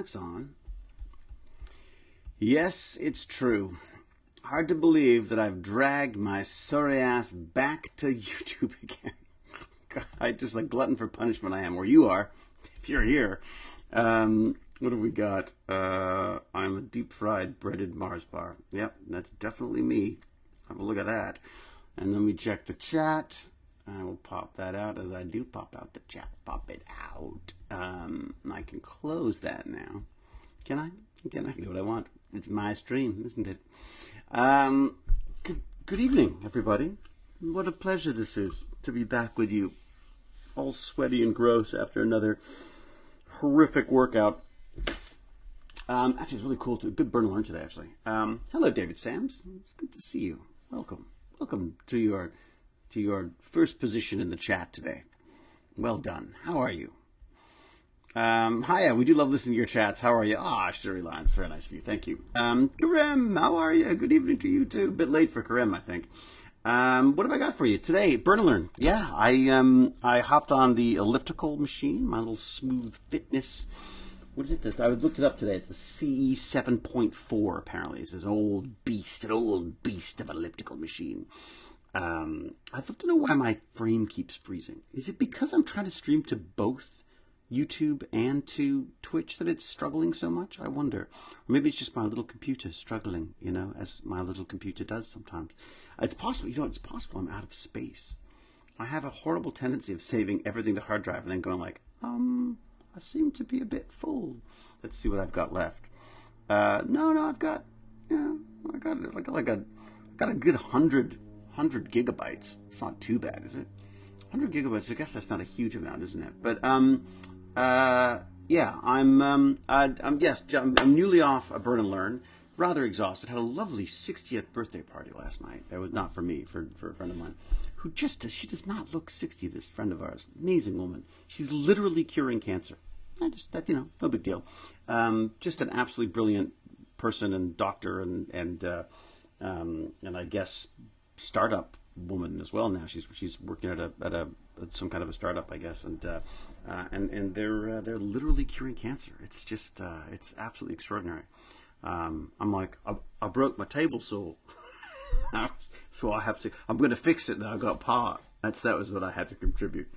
that's on. Yes, it's true. Hard to believe that I've dragged my sorry ass back to YouTube again. God, I just like glutton for punishment I am, where you are, if you're here. What have we got? I'm a deep fried breaded Mars bar. Yep, that's definitely me. Have a look at that. And then we check the chat. I will pop that out as I do pop out the chat. Pop it out. I can close that now. Can I? Can I do what I want? It's my stream, isn't it? Good evening, everybody. What a pleasure this is to be back with you. All sweaty and gross after another horrific workout. Actually, it's really cool to good Burn&Learn today. Actually, hello, David Sams. It's good to see you. Welcome to your first position in the chat today. Well done. How are you? Hiya, we do love listening to your chats. How are you? Sherry Lyons, very nice of you. Thank you. Karem, how are you? Good evening to you too. A bit late for Karem, I think. What have I got for you today? Burn&Learn. Yeah, I hopped on the Elliptical machine, my little smooth fitness. What is it? I looked it up today. It's the CE 7.4, apparently. It's an old beast of an elliptical machine. I'd love to know why my frame keeps freezing. Is it because I'm trying to stream to both YouTube and to Twitch that it's struggling so much? I wonder. Or maybe it's just my little computer struggling, you know, as my little computer does sometimes. It's possible, you know, it's possible I'm out of space. I have a horrible tendency of saving everything to hard drive and then going like, I seem to be a bit full. Let's see what I've got left. No, I've got, I got a good 100 gigabytes. It's not too bad, is it? 100 gigabytes. I guess that's not a huge amount, isn't it? But yeah, I'm newly off a Burn&Learn. Rather exhausted. Had a lovely 60th birthday party last night. It was not for me, for a friend of mine, who she does not look 60. This friend of ours, amazing woman. She's literally curing cancer. No big deal. Just an absolutely brilliant person and doctor and I guess startup woman as well now. She's working at some kind of a startup, I guess, and they're literally curing cancer. It's just it's absolutely extraordinary. I'm like, I broke my table saw, so I'm going to fix it now. I've got power. That was what I had to contribute.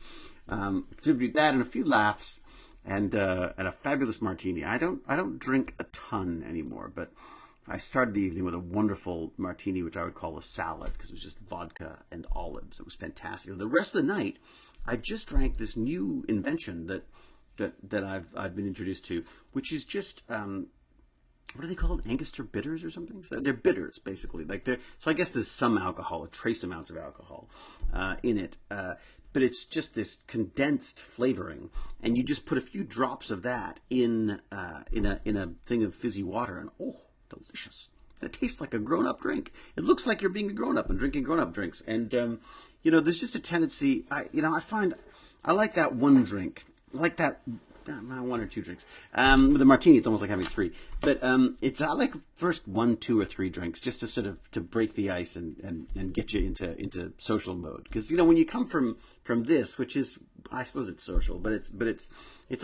Contribute that and a few laughs and a fabulous martini. I don't drink a ton anymore, but I started the evening with a wonderful martini, which I would call a salad because it was just vodka and olives. It was fantastic. The rest of the night, I just drank this new invention that I've been introduced to, which is just what are they called? Angostura bitters or something? So they're bitters, basically. So I guess there's some alcohol, trace amounts of alcohol in it. But it's just this condensed flavoring, and you just put a few drops of that in a thing of fizzy water, and delicious. And it tastes like a grown-up drink. It looks like you're being a grown-up and drinking grown-up drinks. And there's just a tendency. I find I like that one drink. I like that. One or two drinks. With a martini, it's almost like having three. But I like first 1, 2, or 3 drinks just to sort of to break the ice and get you into social mode. Because when you come from this, which is, I suppose it's social, but it's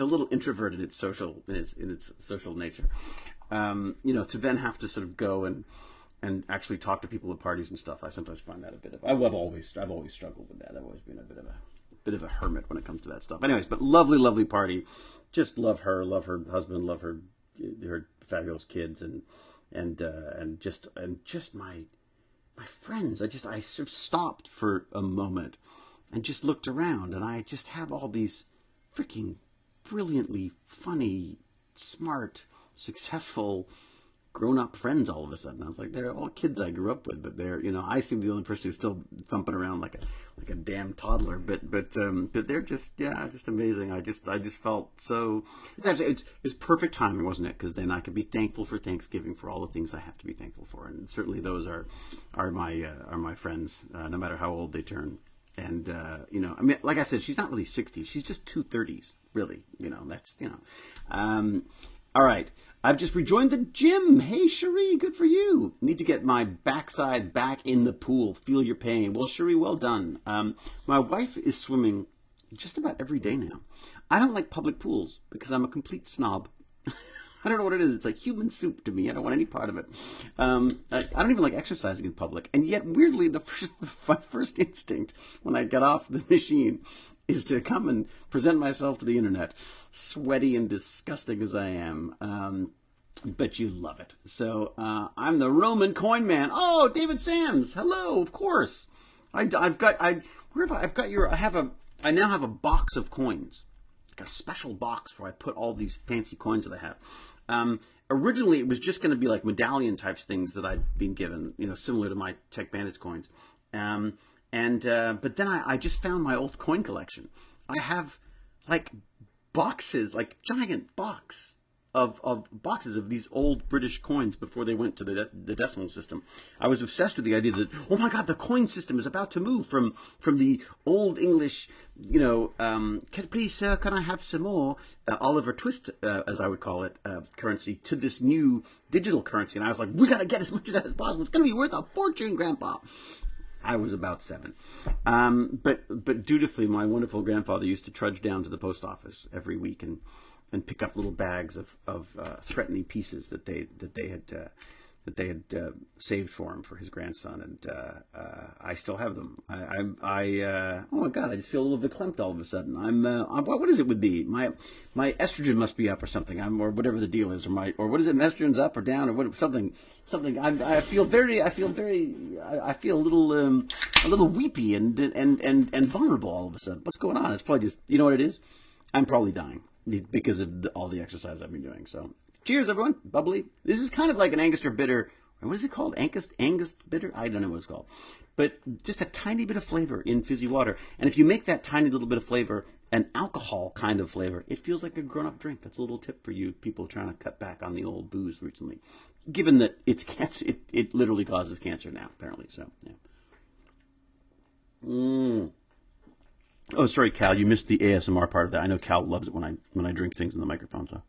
a little introverted. It's social in its social nature. To then have to sort of go and actually talk to people at parties and stuff. I sometimes find that a bit of. I've always struggled with that. I've always been a bit of a hermit when it comes to that stuff. Anyways, but lovely party. Just love her husband, love her fabulous kids, and just my friends. I sort of stopped for a moment and just looked around, and I just have all these freaking brilliantly funny, smart, successful, grown-up friends all of a sudden. I was like, they're all kids I grew up with, but I seem to be the only person who's still thumping around like a damn toddler. But they're just amazing. I just felt so. It's perfect timing, wasn't it? Because then I could be thankful for Thanksgiving for all the things I have to be thankful for, and certainly those are my friends, no matter how old they turn. And I mean, like I said, she's not really 60. She's just 230s, really. That's. All right. I've just rejoined the gym. Hey, Cherie, good for you. Need to get my backside back in the pool. Feel your pain. Well, Cherie, well done. My wife is swimming just about every day now. I don't like public pools because I'm a complete snob. I don't know what it is. It's like human soup to me. I don't want any part of it. I don't even like exercising in public. And yet, weirdly, my first instinct when I get off the machine is to come and present myself to the internet, sweaty and disgusting as I am. But you love it. So I'm the Roman coin man. Oh, David Sams. Hello, of course. I now have a box of coins, like a special box where I put all these fancy coins that I have. Originally, it was just going to be like medallion types things that I'd been given, similar to my Tech Bandits coins. But then I just found my old coin collection. I have like boxes, like giant boxes of these old British coins before they went to the decimal system. I was obsessed with the idea that, oh my God, the coin system is about to move from the old English, please sir, can I have some more Oliver Twist, as I would call it, currency, to this new digital currency. And I was like, we got to get as much of that as possible. It's going to be worth a fortune, Grandpa. I was about 7. But dutifully, my wonderful grandfather used to trudge down to the post office every week and pick up little bags of threatening pieces that they had saved for him for his grandson, and I still have them. Oh my God, I just feel a little verklempt all of a sudden. What is it would be? My estrogen must be up or something. Or whatever the deal is, or what is it? Estrogen's up or down, or what? Something. I feel a little weepy and vulnerable all of a sudden. What's going on? It's probably just, you know what it is? I'm probably dying because of all the exercise I've been doing. So cheers, everyone. Bubbly. This is kind of like an Angostura bitter. What is it called? Angus bitter? I don't know what it's called. But just a tiny bit of flavor in fizzy water. And if you make that tiny little bit of flavor an alcohol kind of flavor, it feels like a grown-up drink. That's a little tip for you people trying to cut back on the old booze recently. Given that it's cancer, it literally causes cancer now, apparently. So, yeah. Oh, sorry, Cal. You missed the ASMR part of that. I know Cal loves it when I drink things in the microphone. So,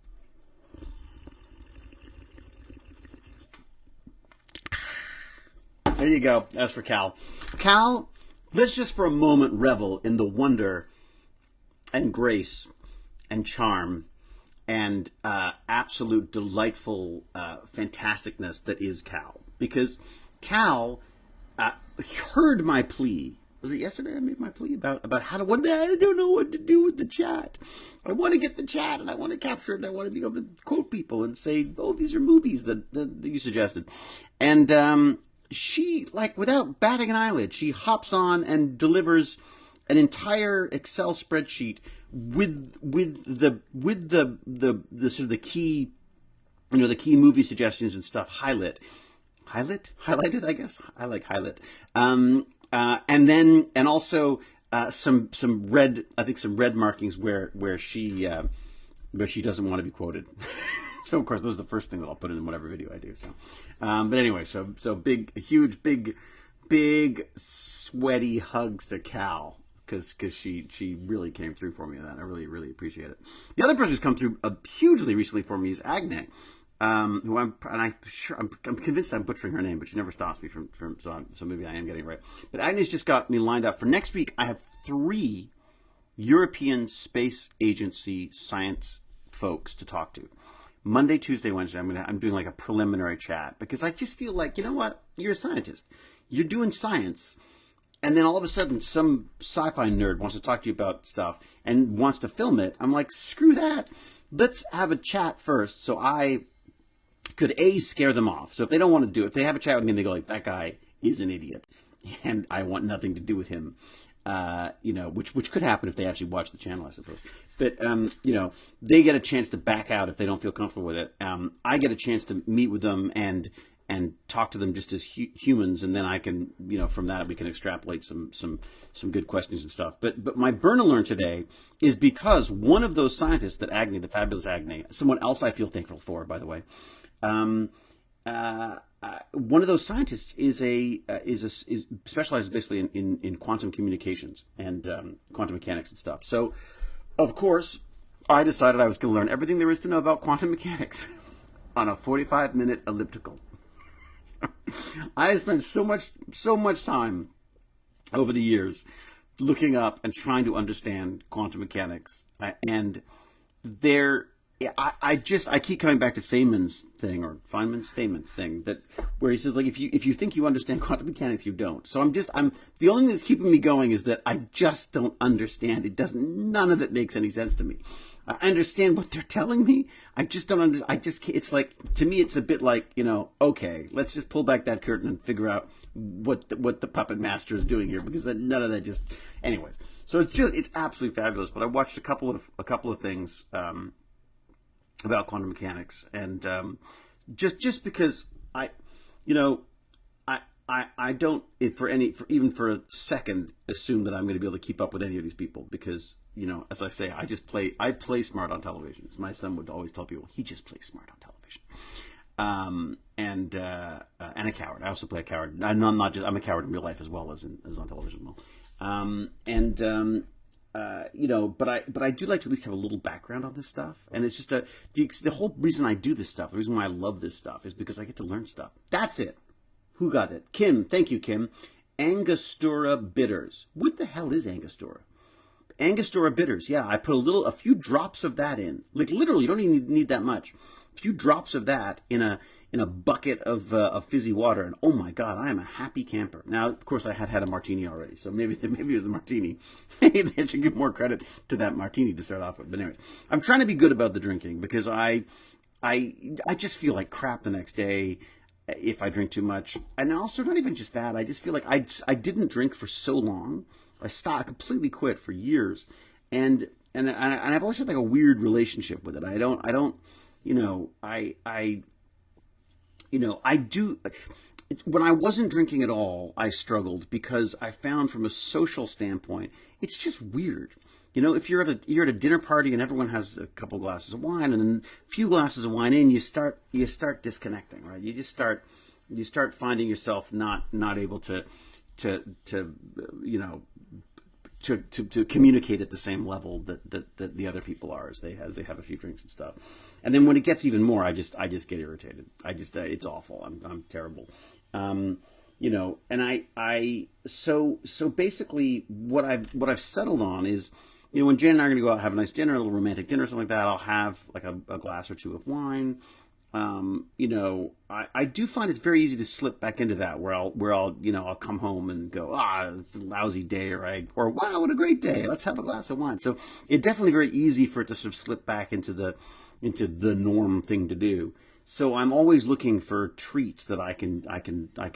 there you go. As for Cal, let's just for a moment revel in the wonder and grace and charm and absolute delightful fantasticness that is Cal. Because Cal heard my plea. Was it yesterday I made my plea about how to, one day I don't know what to do with the chat. I want to get the chat and I want to capture it and I want to be able to quote people and say, oh, these are movies that you suggested. And she, like, without batting an eyelid, she hops on and delivers an entire Excel spreadsheet with the sort of the key, the key movie suggestions and stuff highlighted, I guess. I like highlight. And also some red, I think some red markings where she doesn't want to be quoted. So of course those are the first thing that I'll put in whatever video I do. So, but anyway, so huge sweaty hugs to Cal because she really came through for me on that. I really appreciate it. The other person who's come through hugely recently for me is Agne. Who I'm convinced I'm butchering her name, but she never stops me from so maybe I am getting it right. But Agnes just got me lined up for next week. I have 3 European Space Agency science folks to talk to. Monday, Tuesday, Wednesday. I'm doing like a preliminary chat because I just feel like, you know what? You're a scientist. You're doing science, and then all of a sudden some sci-fi nerd wants to talk to you about stuff and wants to film it. I'm like, screw that. Let's have a chat first, so I could scare them off. So if they don't want to do it, if they have a chat with me and they go like, that guy is an idiot and I want nothing to do with him, which could happen if they actually watch the channel, I suppose. But, they get a chance to back out if they don't feel comfortable with it. I get a chance to meet with them and talk to them just as humans. And then I can, from that we can extrapolate some good questions and stuff. But my Burn&Learn today is because one of those scientists that Agne, the fabulous Agne, someone else I feel thankful for, by the way, one of those scientists is specializes basically in quantum communications and quantum mechanics and stuff. So, of course, I decided I was going to learn everything there is to know about quantum mechanics on a 45-minute elliptical. I have spent so much time over the years looking up and trying to understand quantum mechanics, and there yeah, I keep coming back to Feynman's thing, or Feynman's thing, that where he says, like, if you think you understand quantum mechanics, you don't. So I'm the only thing that's keeping me going is that I just don't understand. None of it makes any sense to me. I understand what they're telling me. I just don't I just can't, it's like, to me it's a bit like, okay, let's just pull back that curtain and figure out what the puppet master is doing here, because none of that just, anyways. So it's absolutely fabulous. But I watched a couple of things about quantum mechanics, and just because you know, I don't, even for a second, assume that I'm going to be able to keep up with any of these people, because as I say, I play smart on television. As my son would always tell people, he just plays smart on television. And a coward. I also play a coward. I'm a coward in real life as well as on television. But I do like to at least have a little background on this stuff. And it's just the whole reason I do this stuff, the reason why I love this stuff, is because I get to learn stuff. That's it. Who got it? Kim. Thank you, Kim. Angostura bitters. What the hell is Angostura? Angostura bitters. Yeah, I put a few drops of that in. Like, literally, you don't even need that much. A few drops of that in a bucket of fizzy water, and oh my God, I am a happy camper. Now, of course, I had a martini already, so maybe it was the martini. Maybe they should give more credit to that martini to start off with. But anyways, I'm trying to be good about the drinking, because I just feel like crap the next day if I drink too much. And also, not even just that, I just feel like I didn't drink for so long. I completely quit for years, and I've always had like a weird relationship with it. I do. When I wasn't drinking at all, I struggled, because I found, from a social standpoint, it's just weird. If you're at a dinner party and everyone has a couple glasses of wine, and then a few glasses of wine in, you start disconnecting, right? You start finding yourself not able to communicate at the same level that the other people are, as they have a few drinks and stuff. And then when it gets even more, I just get irritated. It's awful. I'm terrible. And so basically what I've settled on is, when Jen and I are going to go out and have a nice dinner, a little romantic dinner or something like that, I'll have like a glass or two of wine. I do find it's very easy to slip back into that, where I'll come home and go, it's a lousy day, or wow, what a great day, let's have a glass of wine. So it's definitely very easy for it to sort of slip back into the norm thing to do. So I'm always looking for treats that I can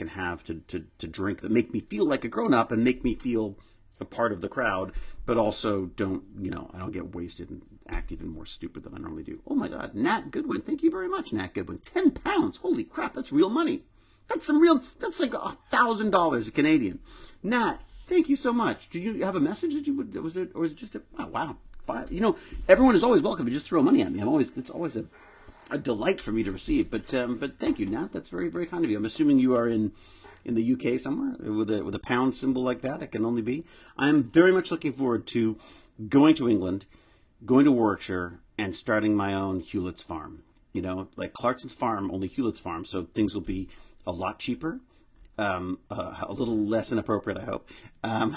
have to drink that make me feel like a grown up and make me feel a part of the crowd, but also I don't get wasted and act even more stupid than I normally do. Oh my God, Nat Goodwin, thank you very much, Nat Goodwin. £10, holy crap, that's real money. That's like $1,000 Canadian. Nat, thank you so much. Did you have a message or was it just oh wow, everyone is always welcome to just throw money at me. It's always a delight for me to receive. But thank you, Nat. That's very, very kind of you. I'm assuming you are in the UK somewhere with a pound symbol like that. It can only be. I'm very much looking forward to going to England, going to Warwickshire, and starting my own Hewlett's farm. Like Clarkson's farm, only Hewlett's farm. So things will be a lot cheaper, a little less inappropriate, I hope.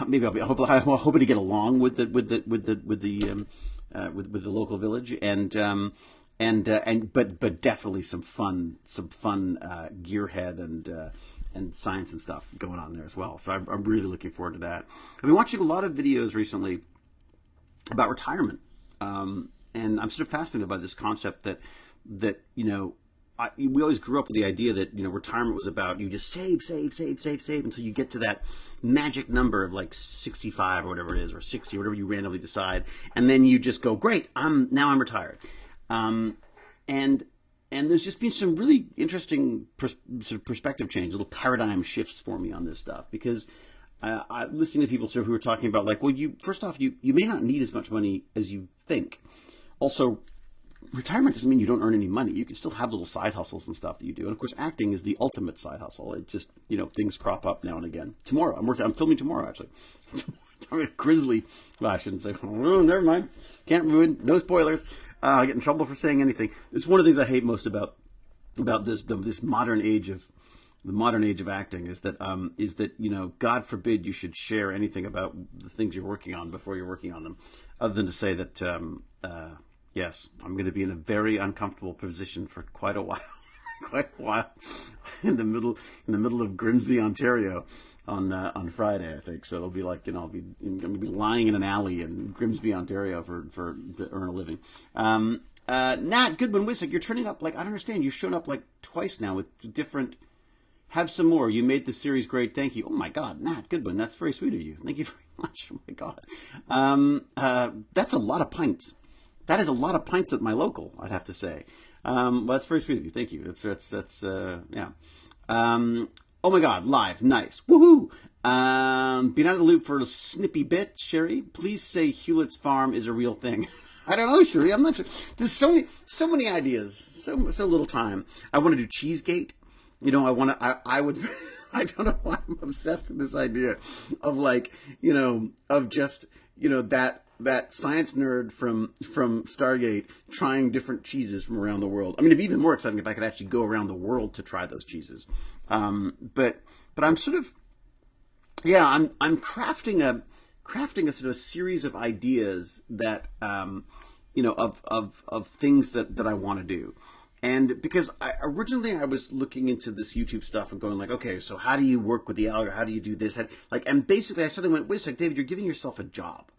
Maybe I'm hoping to get along with the local village, but definitely some fun gearhead and science and stuff going on there as well. So I'm really looking forward to that. I've been watching a lot of videos recently about retirement, and I'm sort of fascinated by this concept that we always grew up with the idea that retirement was about you just save until you get to that magic number of like 65 or whatever it is, or 60, whatever you randomly decide, and then you just go, great, I'm retired. And there's just been some really interesting sort of perspective change, little paradigm shifts for me on this stuff, because I'm listening to people sort of who are talking about, like, well, first off, you may not need as much money as you think. Also, retirement doesn't mean you don't earn any money. You can still have little side hustles and stuff that you do. And of course, acting is the ultimate side hustle. It just, things crop up now and again. Tomorrow, I'm filming tomorrow, actually. Grizzly. Well, I shouldn't say, oh, never mind. Can't ruin, no spoilers. I get in trouble for saying anything. It's one of the things I hate most about this modern age of acting is that God forbid you should share anything about the things you're working on before you're working on them, other than to say that Yes, I'm going to be in a very uncomfortable position for quite a while, quite a while, in the middle of Grimsby, Ontario, on Friday, I think. So it'll be like, I'm going to be lying in an alley in Grimsby, Ontario for to earn a living. Nat Goodwin Wissick, you're turning up like I don't understand. You've shown up like twice now with different. Have some more. You made the series great. Thank you. Oh my God, Nat Goodwin, that's very sweet of you. Thank you very much. Oh my God, that's a lot of pints. That is a lot of pints at my local, I'd have to say. Well, that's very sweet of you. Thank you. That's yeah. Oh my God, live, nice, woohoo! Been out of the loop for a snippy bit, Sherry. Please say Hewlett's Farm is a real thing. I don't know, Sherry. I'm not sure. There's so many ideas, so little time. I want to do Cheesegate. I would. I don't know why I'm obsessed with this idea of like, of just, that science nerd from Stargate trying different cheeses from around the world. I mean, it'd be even more exciting if I could actually go around the world to try those cheeses. But I'm sort of, yeah, I'm crafting a sort of series of ideas that, of things that I want to do. And because originally I was looking into this YouTube stuff and going like, okay, so how do you work with the algorithm? How do you do this? And basically I suddenly went, wait a second, David, you're giving yourself a job.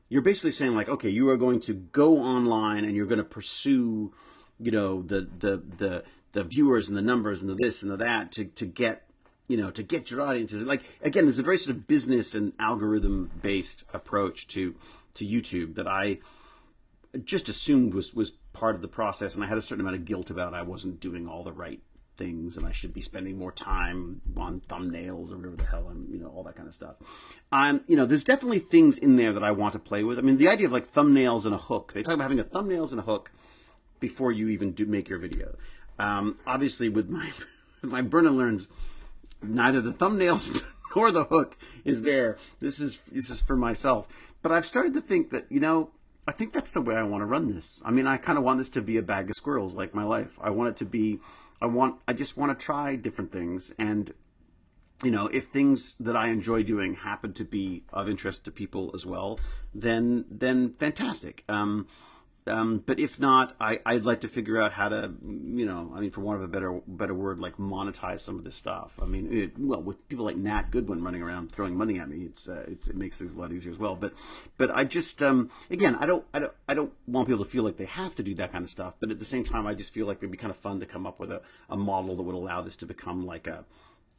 You're basically saying like, okay, you are going to go online and you're going to pursue, the viewers and the numbers and the this and the that to get your audiences. Like, again, there's a very sort of business and algorithm based approach to YouTube that I just assumed was part of the process, and I had a certain amount of guilt about I wasn't doing all the right things and I should be spending more time on thumbnails or whatever the hell, and all that kind of stuff. There's definitely things in there that I want to play with. I mean, the idea of like thumbnails and a hook. They talk about having a thumbnails and a hook before you even make your video. Obviously with my Burn&Learns, neither the thumbnails nor the hook is there. This is for myself. But I've started to think that, I think that's the way I want to run this. I mean, I kind of want this to be a bag of squirrels, like my life. I want it to be, I just want to try different things. And, if things that I enjoy doing happen to be of interest to people as well, then fantastic. But if not, I'd like to figure out how to, for want of a better word, like monetize some of this stuff. I mean, with people like Nat Goodwin running around throwing money at me, it makes things a lot easier as well. But I just, again, I don't want people to feel like they have to do that kind of stuff. But at the same time, I just feel like it'd be kind of fun to come up with a model that would allow this to become like a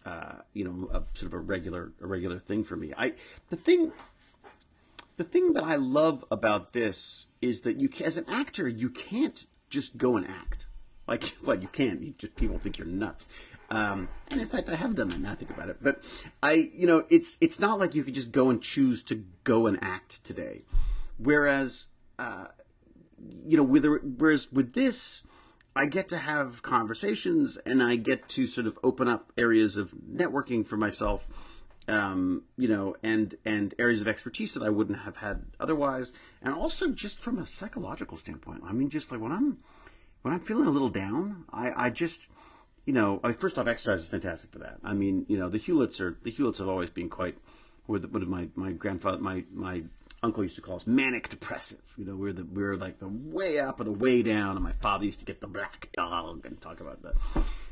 sort of a regular thing for me. The thing that I love about this is that as an actor, you can't just go and act. Like, well, you can. People think you're nuts. And in fact, I have done that now I think about it. But it's not like you could just go and choose to go and act today. Whereas with this, I get to have conversations and I get to sort of open up areas of networking for myself. And areas of expertise that I wouldn't have had otherwise, and also just from a psychological standpoint. I mean, just like when I'm feeling a little down, I just, first off, exercise is fantastic for that. I mean, the Hewletts have always been quite, what did my grandfather, my uncle used to call us manic depressive. We're like the way up or the way down, and my father used to get the black dog and talk about that.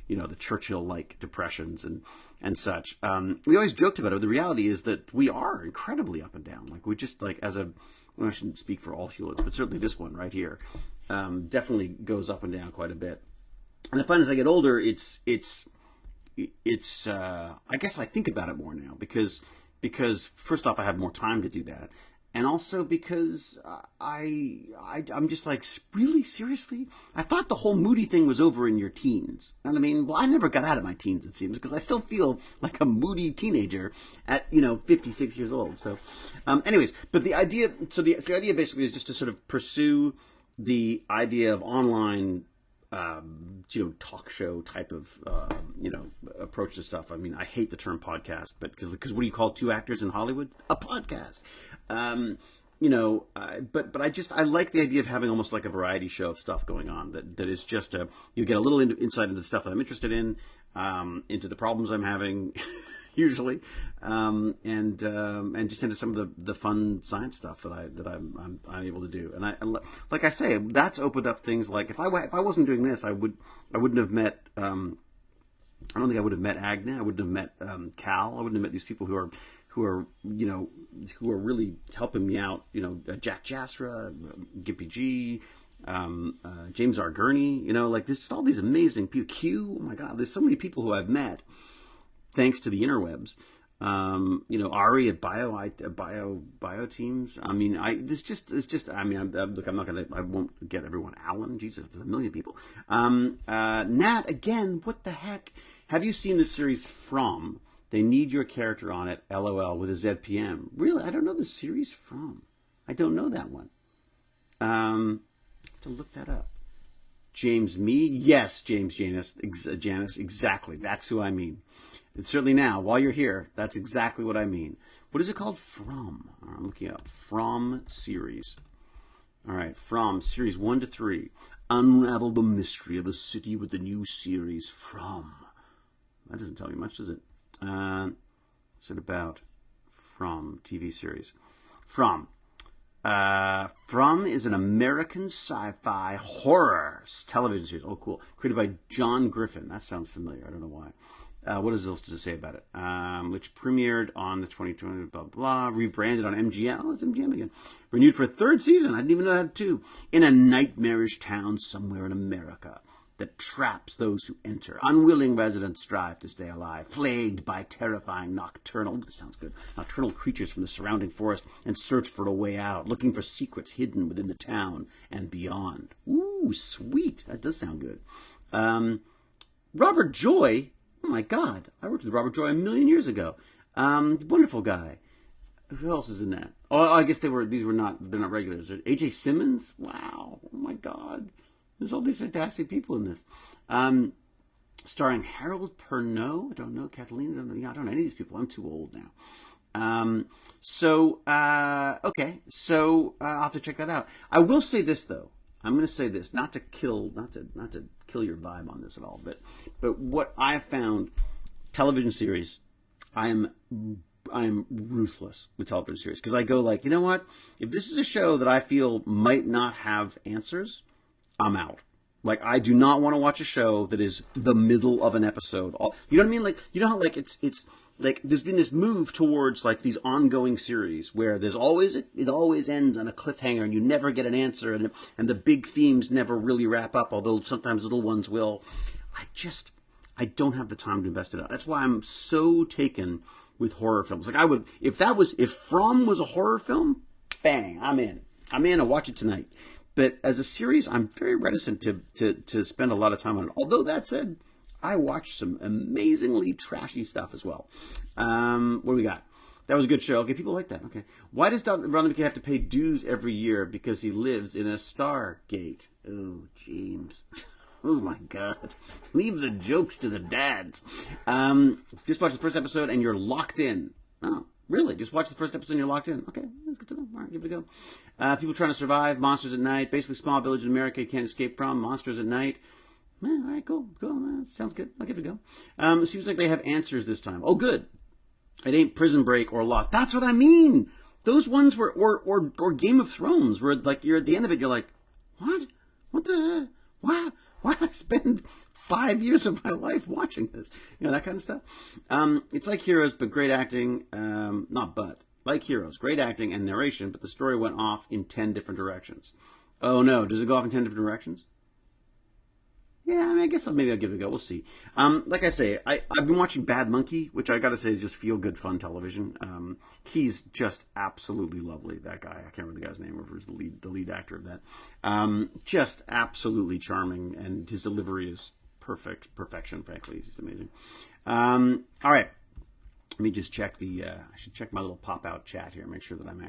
The Churchill-like depressions and such. We always joked about it. The reality is that we are incredibly up and down. Like we just like I shouldn't speak for all Hewletts, but certainly this one right here definitely goes up and down quite a bit. And I find as I get older, it's I guess I think about it more now because first off, I have more time to do that. And also because I'm just like, really, seriously? I thought the whole moody thing was over in your teens. And I mean, well, I never got out of my teens, it seems, because I still feel like a moody teenager at, 56 years old. So, anyways, but the idea basically is just to sort of pursue the idea of online, talk show type of, approach to stuff. I mean, I hate the term podcast, but because what do you call two actors in Hollywood? A podcast. But I like the idea of having almost like a variety show of stuff going on that is just you get a little insight into the stuff that I'm interested in, into the problems I'm having, usually, and just into some of the fun science stuff that I'm able to do. And like I say, that's opened up things like if I wasn't doing this, I wouldn't have met. I don't think I would have met Agna. I wouldn't have met Cal. I wouldn't have met these people who are really helping me out. Jack Jasra, Gippy G, James R. Gurney. Like there's all these amazing people. Q. Oh my God, there's so many people who I've met thanks to the interwebs. Ari at bio teams. I mean, I won't get everyone. Alan, Jesus, there's a million people. Nat, again, what the heck? Have you seen the series From? They need your character on it, LOL, with a ZPM. Really? I don't know the series From. I don't know that one. Have to look that up. James Me? Yes, James Janice, exactly. That's who I mean. And certainly now, while you're here, that's exactly what I mean. What is it called? From. I'm looking it up. From series. All right, From series 1 to 3. Unravel the mystery of a city with the new series From. That doesn't tell me much, does it? What's it about? From TV series. From. From is an American sci-fi horror television series. Oh, cool. Created by John Griffin. That sounds familiar. I don't know why. What is else to say about it? Which premiered on the 2020, blah, blah, rebranded on MGM. Oh, it's MGM again. Renewed for a 3rd season. I didn't even know that too. In a nightmarish town somewhere in America that traps those who enter. Unwilling residents strive to stay alive, plagued by terrifying nocturnal creatures from the surrounding forest, and search for a way out, looking for secrets hidden within the town and beyond. Ooh, sweet. That does sound good. Robert Joy. Oh my God, I worked with Robert Joy a million years ago. Wonderful guy. Who else is in that? Oh, I guess they're not regulars. A.J. Simmons? Wow. Oh my God. There's all these fantastic people in this. Starring Harold Perrineau. I don't know. Catalina. I don't know any of these people. I'm too old now. Okay. So I'll have to check that out. I will say this though. I'm going to say this, not to kill your vibe on this at all, but what I have found, television series, I am ruthless with television series because I go like, you know what? If this is a show that I feel might not have answers, I'm out. Like I do not want to watch a show that is the middle of an episode. You know what I mean? Like you know how like it's like there's been this move towards like these ongoing series where it always ends on a cliffhanger and you never get an answer and the big themes never really wrap up, although sometimes little ones will. I don't have the time to invest it out. That's why I'm so taken with horror films. Like I would if From was a horror film, bang, I'm in. I'll watch it tonight. But as a series, I'm very reticent to spend a lot of time on it. Although that said, I watched some amazingly trashy stuff as well. What do we got? That was a good show. Okay, people like that. Okay. Why does Ron have to pay dues every year? Because he lives in a Stargate. Oh, James. Oh, my God. Leave the jokes to the dads. Just watch the first episode and you're locked in. Oh, really? Just watch the first episode and you're locked in? Okay, that's good to know. All right, give it a go. People trying to survive. Monsters at night. Basically, small village in America you can't escape from. Monsters at night. All right, cool. Sounds good. I'll give it a go. It seems like they have answers this time. Oh, good. It ain't Prison Break or Lost. That's what I mean. Those ones were, or Game of Thrones, where like you're at the end of it, you're like, what? What the? Why did I spend 5 years of my life watching this? That kind of stuff. It's like Heroes, but great acting. Like Heroes, great acting and narration, but the story went off in 10 different directions. Oh no, does it go off in 10 different directions? Yeah, I mean, I guess maybe I'll give it a go. We'll see. Like I say, I've been watching Bad Monkey, which I got to say is just feel-good fun television. He's just absolutely lovely, that guy. I can't remember the guy's name, or who's the lead actor of that. Just absolutely charming, and his delivery is perfection, frankly. He's just amazing. All right. Let me just check I should check my little pop-out chat here, make sure that I'm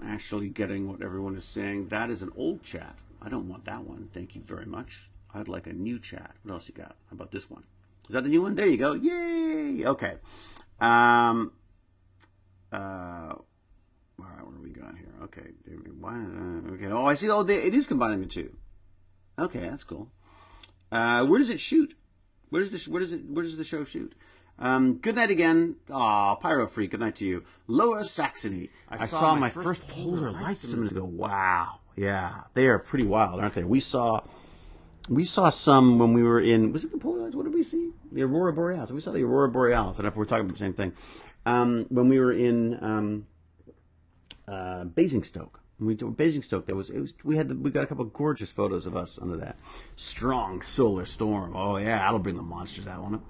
actually getting what everyone is saying. That is an old chat. I don't want that one. Thank you very much. I'd like a new chat. What else you got? How about this one? Is that the new one? There you go. Yay! Okay. All right, what do we got here? Okay. Okay. Oh, I see. Oh, it is combining the two. Okay, that's cool. Where does it shoot? Where does the show shoot? Good night again. Aw, Pyro Freak, good night to you. Lower Saxony. I saw my first polar lights a minute ago. Wow. Yeah, they are pretty wild, aren't they? We saw some when we were in, was it the polar lights? What did we see? The Aurora Borealis. We saw the Aurora Borealis. I don't know if we're talking about the same thing. When we were in Basingstoke. When we did Basingstoke, we got a couple of gorgeous photos of us under that strong solar storm. Oh yeah, that'll bring the monsters out, won't it?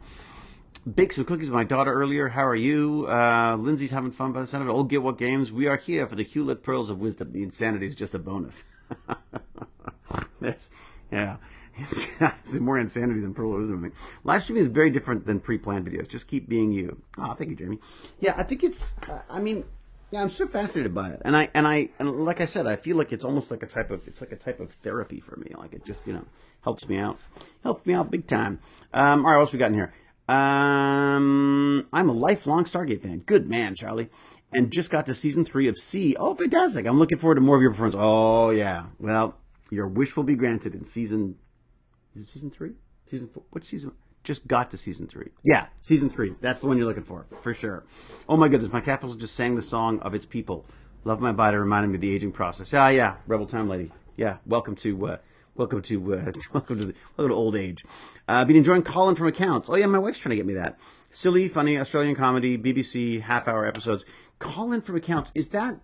Baked some cookies with my daughter earlier. How are you? Lindsay's having fun by the sound of it. Oh, get what games? We are here for the Hewlett Pearls of Wisdom. The insanity is just a bonus. Yeah. It's more insanity than Pearl of Wisdom. Live streaming is very different than pre-planned videos. Just keep being you. Oh, thank you, Jamie. Yeah, I think it's, yeah, I'm so fascinated by it. And like I said, I feel like it's almost like a type of therapy for me. Like it just, helps me out. Helps me out big time. All right, what else we got in here? I'm a lifelong Stargate fan. Good man, Charlie. And just got to season 3 of C. Oh, fantastic. I'm looking forward to more of your performance. Oh, yeah. Well, your wish will be granted in season 3? Season 4? Which season? Just got to season 3. Yeah, season 3. That's the one you're looking for sure. Oh my goodness, my Capitals just sang the song of its people. Love my body, reminding me of the aging process. Yeah, Rebel Time Lady. Yeah, welcome to old age. Been enjoying Colin from Accounts. Oh yeah, my wife's trying to get me that. Silly, funny Australian comedy, BBC half-hour episodes. Colin from Accounts. Is that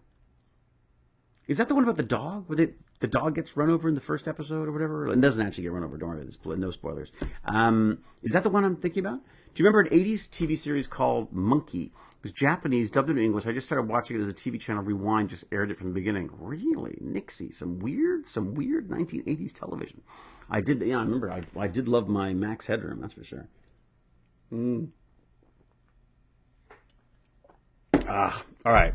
the one about the dog? Where the dog gets run over in the first episode or whatever? It doesn't actually get run over. Don't worry, there's no spoilers. Is that the one I'm thinking about? Do you remember an 80s TV series called Monkey? It was Japanese, dubbed into English. I just started watching it as a TV channel. Rewind just aired it from the beginning. Really? Nixie. Some weird 1980s television. I remember. I did love my Max Headroom, that's for sure. All right.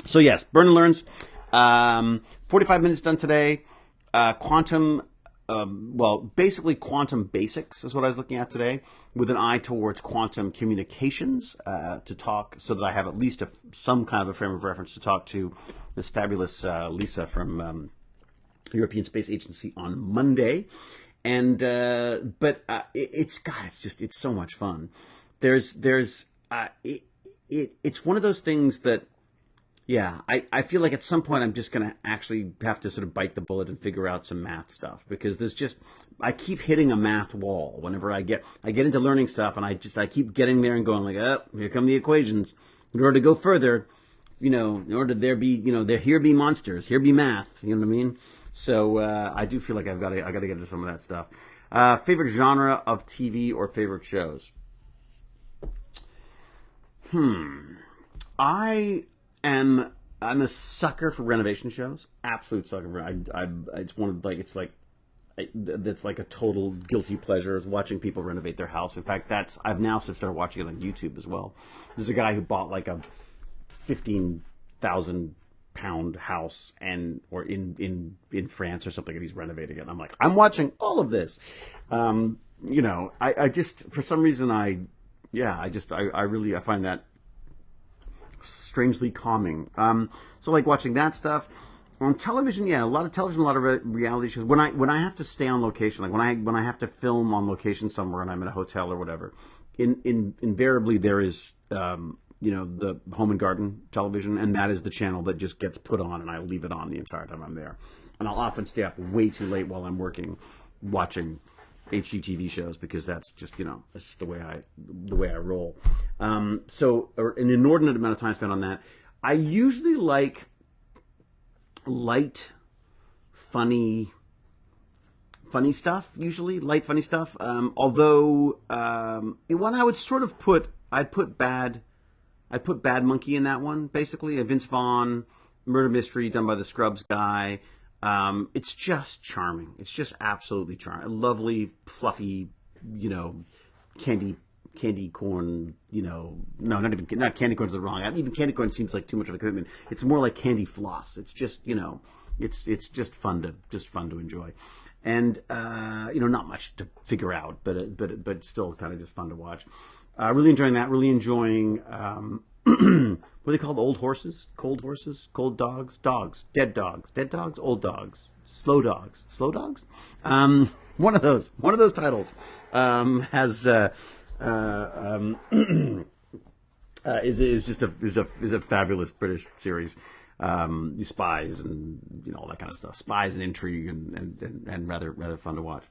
So yes, Burn&Learns. 45 minutes done today. Quantum, basically quantum basics is what I was looking at today, with an eye towards quantum communications, to talk so that I have at least some kind of a frame of reference to talk to this fabulous Lisa from European Space Agency on Monday. And it's so much fun. It's one of those things that, yeah, I feel like at some point I'm just going to actually have to sort of bite the bullet and figure out some math stuff, because I keep hitting a math wall whenever I get into learning stuff, and I keep getting there and going like, oh, here come the equations. In order to go further, in order there be monsters, here be math, you know what I mean? So I do feel like I got to get into some of that stuff. Favorite genre of TV or favorite shows? I'm a sucker for renovation shows. Absolute sucker for. It's one of that's like a total guilty pleasure, watching people renovate their house. In fact, I've now started watching it on YouTube as well. There's a guy who bought like a 15,000-pound house or in France or something, and he's renovating it. And I'm like, I'm watching all of this. I just, for some reason, I find that strangely calming. So like watching that stuff. On television, yeah, a lot of television, a lot of reality shows. When I have to stay on location, like when I have to film on location somewhere and I'm in a hotel or whatever, invariably there is the home and garden television, and that is the channel that just gets put on, and I leave it on the entire time I'm there. And I'll often stay up way too late while I'm working, watching HGTV shows, because that's just that's just the way I roll. So an inordinate amount of time spent on that. I usually like light, funny stuff. Usually light, funny stuff. Although when I would sort of I'd put Bad Monkey in that one. Basically, a Vince Vaughn murder mystery done by the Scrubs guy. It's just charming. It's just absolutely charming. Lovely, fluffy, candy corn, no, not candy corn's the wrong. Even candy corn seems like too much of a commitment. It's more like candy floss. It's just, it's just fun to enjoy. And, not much to figure out, but still kind of just fun to watch. Really enjoying that. Really enjoying, what are they called? Old horses? Cold horses? Cold dogs? Dogs. Dead dogs. Dead dogs? Old dogs. Slow dogs. Slow dogs? One of those titles has is just a fabulous British series. Spies and all that kind of stuff. Spies and intrigue and rather fun to watch.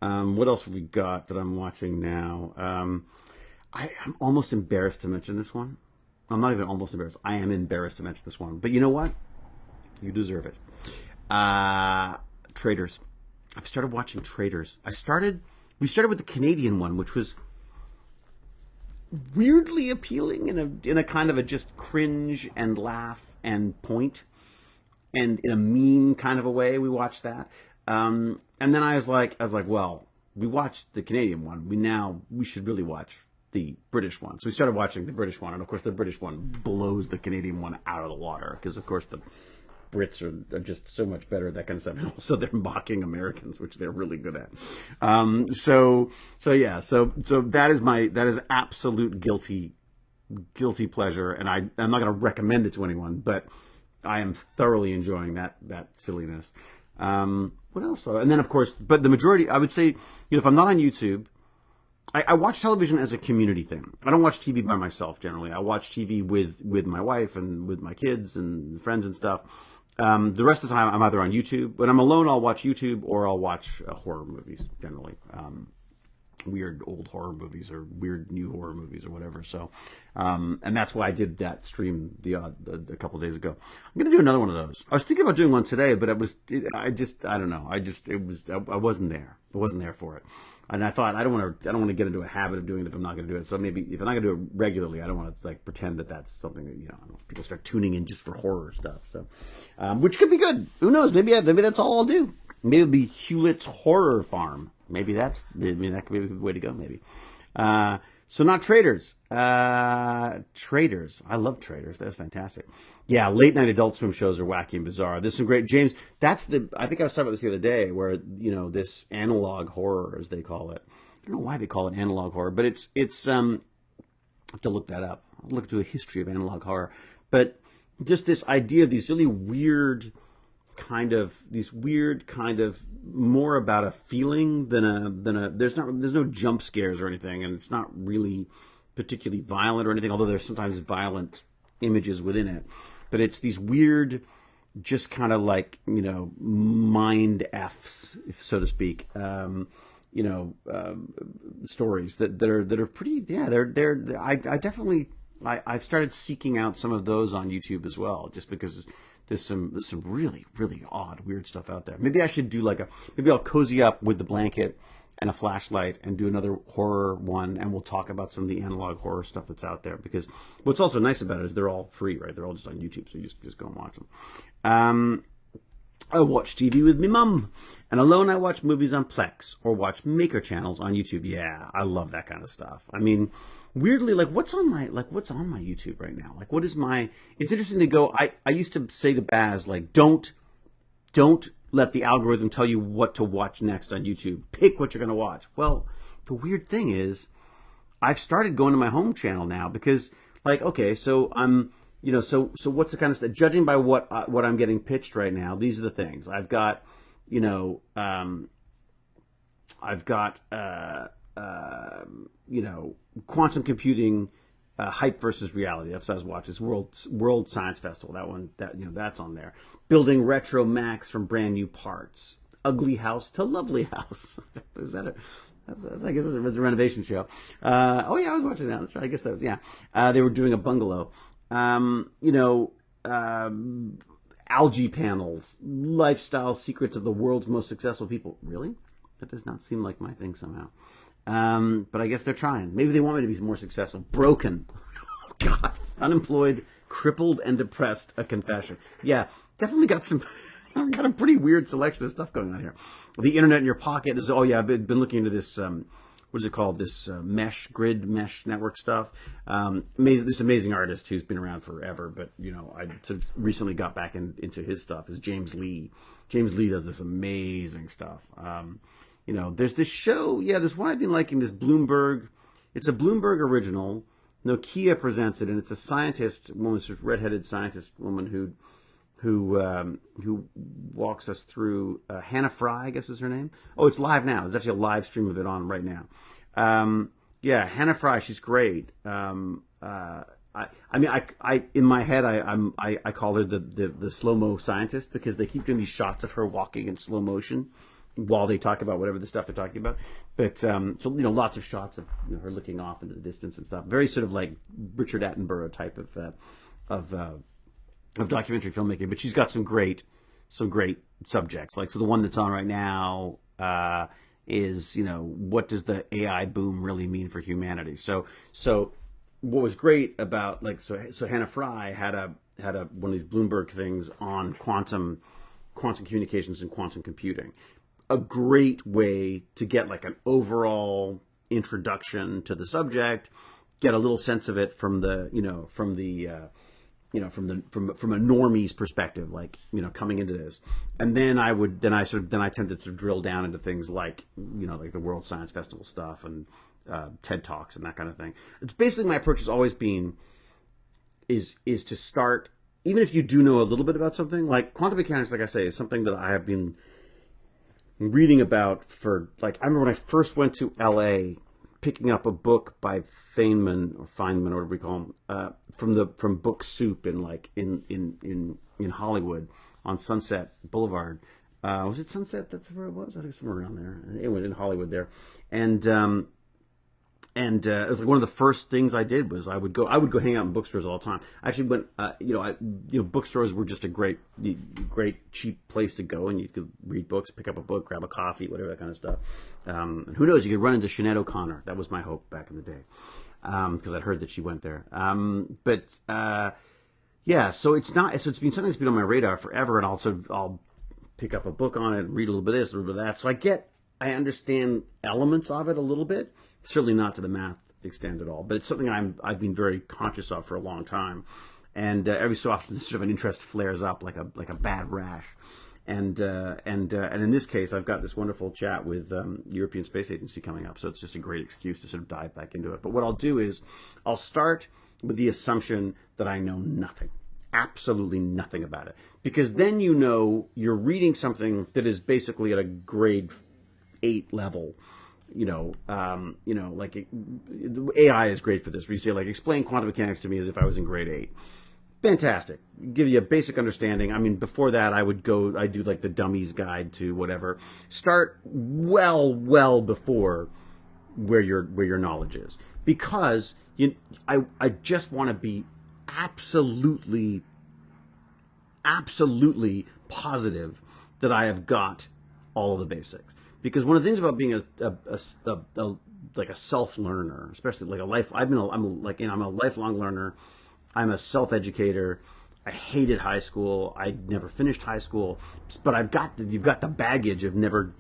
What else have we got that I'm watching now? I'm almost embarrassed to mention this one. I'm not even almost embarrassed. I am embarrassed to mention this one. But you know what? You deserve it. Traitors. I've started watching Traitors. We started with the Canadian one, which was weirdly appealing in a kind of a just cringe and laugh and point, and in a mean kind of a way. We watched that, and then I was like, well, we watched the Canadian one. We should really watch the British one. So we started watching the British one, and of course the British one blows the Canadian one out of the water because of course the Brits are just so much better at that kind of stuff. And also they're mocking Americans, which they're really good at. So that is absolute guilty pleasure, and I'm not going to recommend it to anyone, but I am thoroughly enjoying that silliness. What else? And then of course, but the majority, I would say, if I'm not on YouTube, I watch television as a community thing. I don't watch TV by myself generally. I watch TV with my wife and with my kids and friends and stuff. The rest of the time, I'm either on YouTube. When I'm alone, I'll watch YouTube or I'll watch horror movies generally. Weird old horror movies or weird new horror movies or whatever. So, and that's why I did that stream a couple of days ago. I'm going to do another one of those. I was thinking about doing one today, but I don't know. I wasn't there. I wasn't there for it. And I thought I don't want to get into a habit of doing it if I'm not going to do it. So maybe if I'm not going to do it regularly, I don't want to pretend that that's something that people start tuning in just for horror stuff. So, which could be good. Who knows? Maybe that's all I'll do. Maybe it'll be Hewlett's Horror Farm. Maybe that could be a good way to go. Maybe. So not Traitors. Traitors. I love Traitors. That's fantastic. Yeah, late night Adult Swim shows are wacky and bizarre. There's some great James. I think I was talking about this the other day, where this analog horror, as they call it. I don't know why they call it analog horror, but it's. I have to look that up. I'll look into a history of analog horror, but just this idea of these really weird kind of more about a feeling than a there's no jump scares or anything, and it's not really particularly violent or anything, although there's sometimes violent images within it, but it's these weird, just kind of mind F's, so to speak, stories that are pretty, I've started seeking out some of those on YouTube as well, just because there's some really, really odd, weird stuff out there. Maybe I should do maybe I'll cozy up with the blanket and a flashlight and do another horror one, and we'll talk about some of the analog horror stuff that's out there. Because what's also nice about it is they're all free, right? They're all just on YouTube, so you just go and watch them. I watch TV with me mum, and alone I watch movies on Plex or watch maker channels on YouTube. Yeah, I love that kind of stuff. I mean, weirdly, what's on my YouTube right now? What is my? It's interesting to go. I used to say to Baz, don't let the algorithm tell you what to watch next on YouTube. Pick what you're going to watch. Well, the weird thing is, I've started going to my home channel now because, okay, so I'm, so what's the kind of stuff? Judging by what I'm getting pitched right now, these are the things I've got. Quantum computing, hype versus reality. That's what I was watching. It's World Science Festival. That one, that's on there. Building retro Macs from brand new parts. Ugly house to lovely house. Is that I guess it was a renovation show. Oh yeah, I was watching that. That's right. I guess that was, yeah. They were doing a bungalow. Algae panels, lifestyle secrets of the world's most successful people. Really? That does not seem like my thing somehow. But I guess they're trying. Maybe they want me to be more successful. Broken. Oh, God. Unemployed, crippled, and depressed. A confession. Yeah, definitely got got a pretty weird selection of stuff going on here. The internet in your pocket is, I've been looking into this, what is it called? This grid mesh network stuff. This amazing artist who's been around forever, but, I sort of recently got back into his stuff, is James Lee. James Lee does this amazing stuff. There's this show. Yeah, there's one I've been liking, this Bloomberg. It's a Bloomberg original. Nokia presents it, and it's a scientist woman, sort of redheaded scientist woman who walks us through. Hannah Fry, I guess is her name. Oh, it's live now. There's actually a live stream of it on right now. Yeah, Hannah Fry, she's great. I mean, in my head, I call her the slow mo scientist because they keep doing these shots of her walking in slow motion while they talk about whatever the stuff they're talking about. But so lots of shots of her looking off into the distance and stuff. Very sort of like Richard Attenborough type of documentary filmmaking. But she's got some great subjects. Like, so the one that's on right now is, what does the AI boom really mean for humanity? So what was great about, like, so Hannah Fry had one of these Bloomberg things on quantum communications and quantum computing. A great way to get like an overall introduction to the subject, get a little sense of it from from a normie's perspective, like, coming into this. And then I tended to drill down into things like, like the World Science Festival stuff and TED Talks and that kind of thing. It's basically, my approach has always been is to start, even if you do know a little bit about something, like quantum mechanics, like I say, is something that I have been reading about for, like, I remember when I first went to LA, picking up a book by Feynman or whatever we call him, from Book Soup in Hollywood on Sunset Boulevard. Was it Sunset? That's where it was. I think somewhere around there. It was in Hollywood there, and it was like one of the first things I did was I would go hang out in bookstores all the time. I actually went, bookstores were just a great cheap place to go, and you could read books, pick up a book, grab a coffee, whatever, that kind of stuff. And who knows, you could run into Sinead O'Connor. That was my hope back in the day, because I'd heard that she went there. Yeah, so it's been something that's been on my radar forever, and I'll pick up a book on it and read a little bit of this, a little bit of that. So I understand elements of it a little bit. Certainly not to the math extent at all, but it's something I've been very conscious of for a long time. And every so often, sort of an interest flares up like a bad rash. And in this case, I've got this wonderful chat with European Space Agency coming up, so it's just a great excuse to sort of dive back into it. But what I'll do is I'll start with the assumption that I know nothing, absolutely nothing about it, because then you're reading something that is basically at a grade 8 level. Like the AI is great for this. Where you say, like, explain quantum mechanics to me as if I was in grade 8. Fantastic. Give you a basic understanding. I mean, before that, I do like the dummies guide to whatever. Start well before where your knowledge is, because I just want to be absolutely positive that I have got all of the basics. Because one of the things about being a self learner, especially like I'm a lifelong learner. I'm a self educator. I hated high school. I never finished high school, but you've got the baggage of never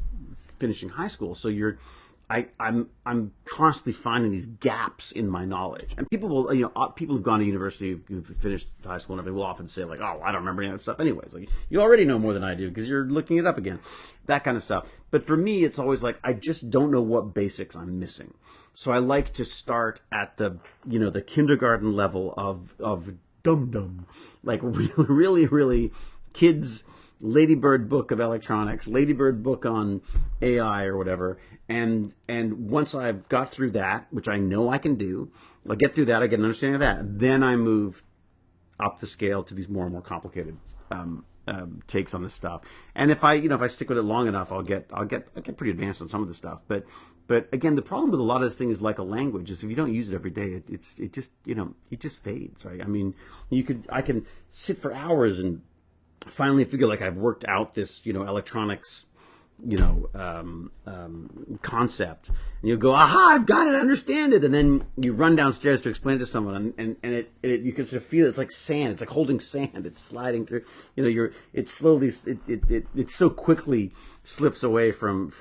finishing high school. So I'm constantly finding these gaps in my knowledge. And people who've gone to university, who've finished high school and everything, will often say, like, oh, I don't remember any of that stuff anyways. Like, you already know more than I do because you're looking it up again, that kind of stuff. But for me, it's always like, I just don't know what basics I'm missing. So I like to start at the kindergarten level of dum-dum, like really kids' Ladybird book of electronics, Ladybird book on AI or whatever. And once I've got through that, which I know I can do, I'll get through that, I get an understanding of that. Then I move up the scale to these more and more complicated takes on this stuff. And if I stick with it long enough, I'll get pretty advanced on some of the stuff. But again, the problem with a lot of this thing is like a language, is if you don't use it every day, it just fades, right? I mean, I can sit for hours and finally figure, like, I've worked out this, electronics, concept, and you go, aha, I've got it, I understand it. And then you run downstairs to explain it to someone, and you can sort of feel it's like sand. It's like holding sand. It's sliding through, it so quickly slips away from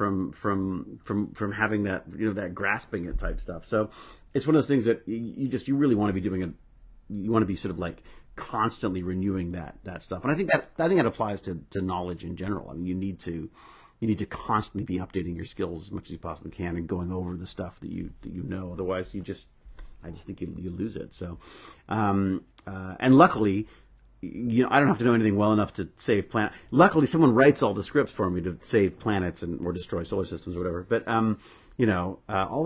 having that, that grasping it type stuff. So it's one of those things that you really want to be doing it. You want to be sort of like constantly renewing that stuff. And I think that applies to knowledge in general. I mean, you need to constantly be updating your skills as much as you possibly can and going over the stuff that you know. Otherwise, I just think you lose it. So, and luckily, I don't have to know anything well enough to save planet. Luckily, someone writes all the scripts for me to save planets or destroy solar systems or whatever. But all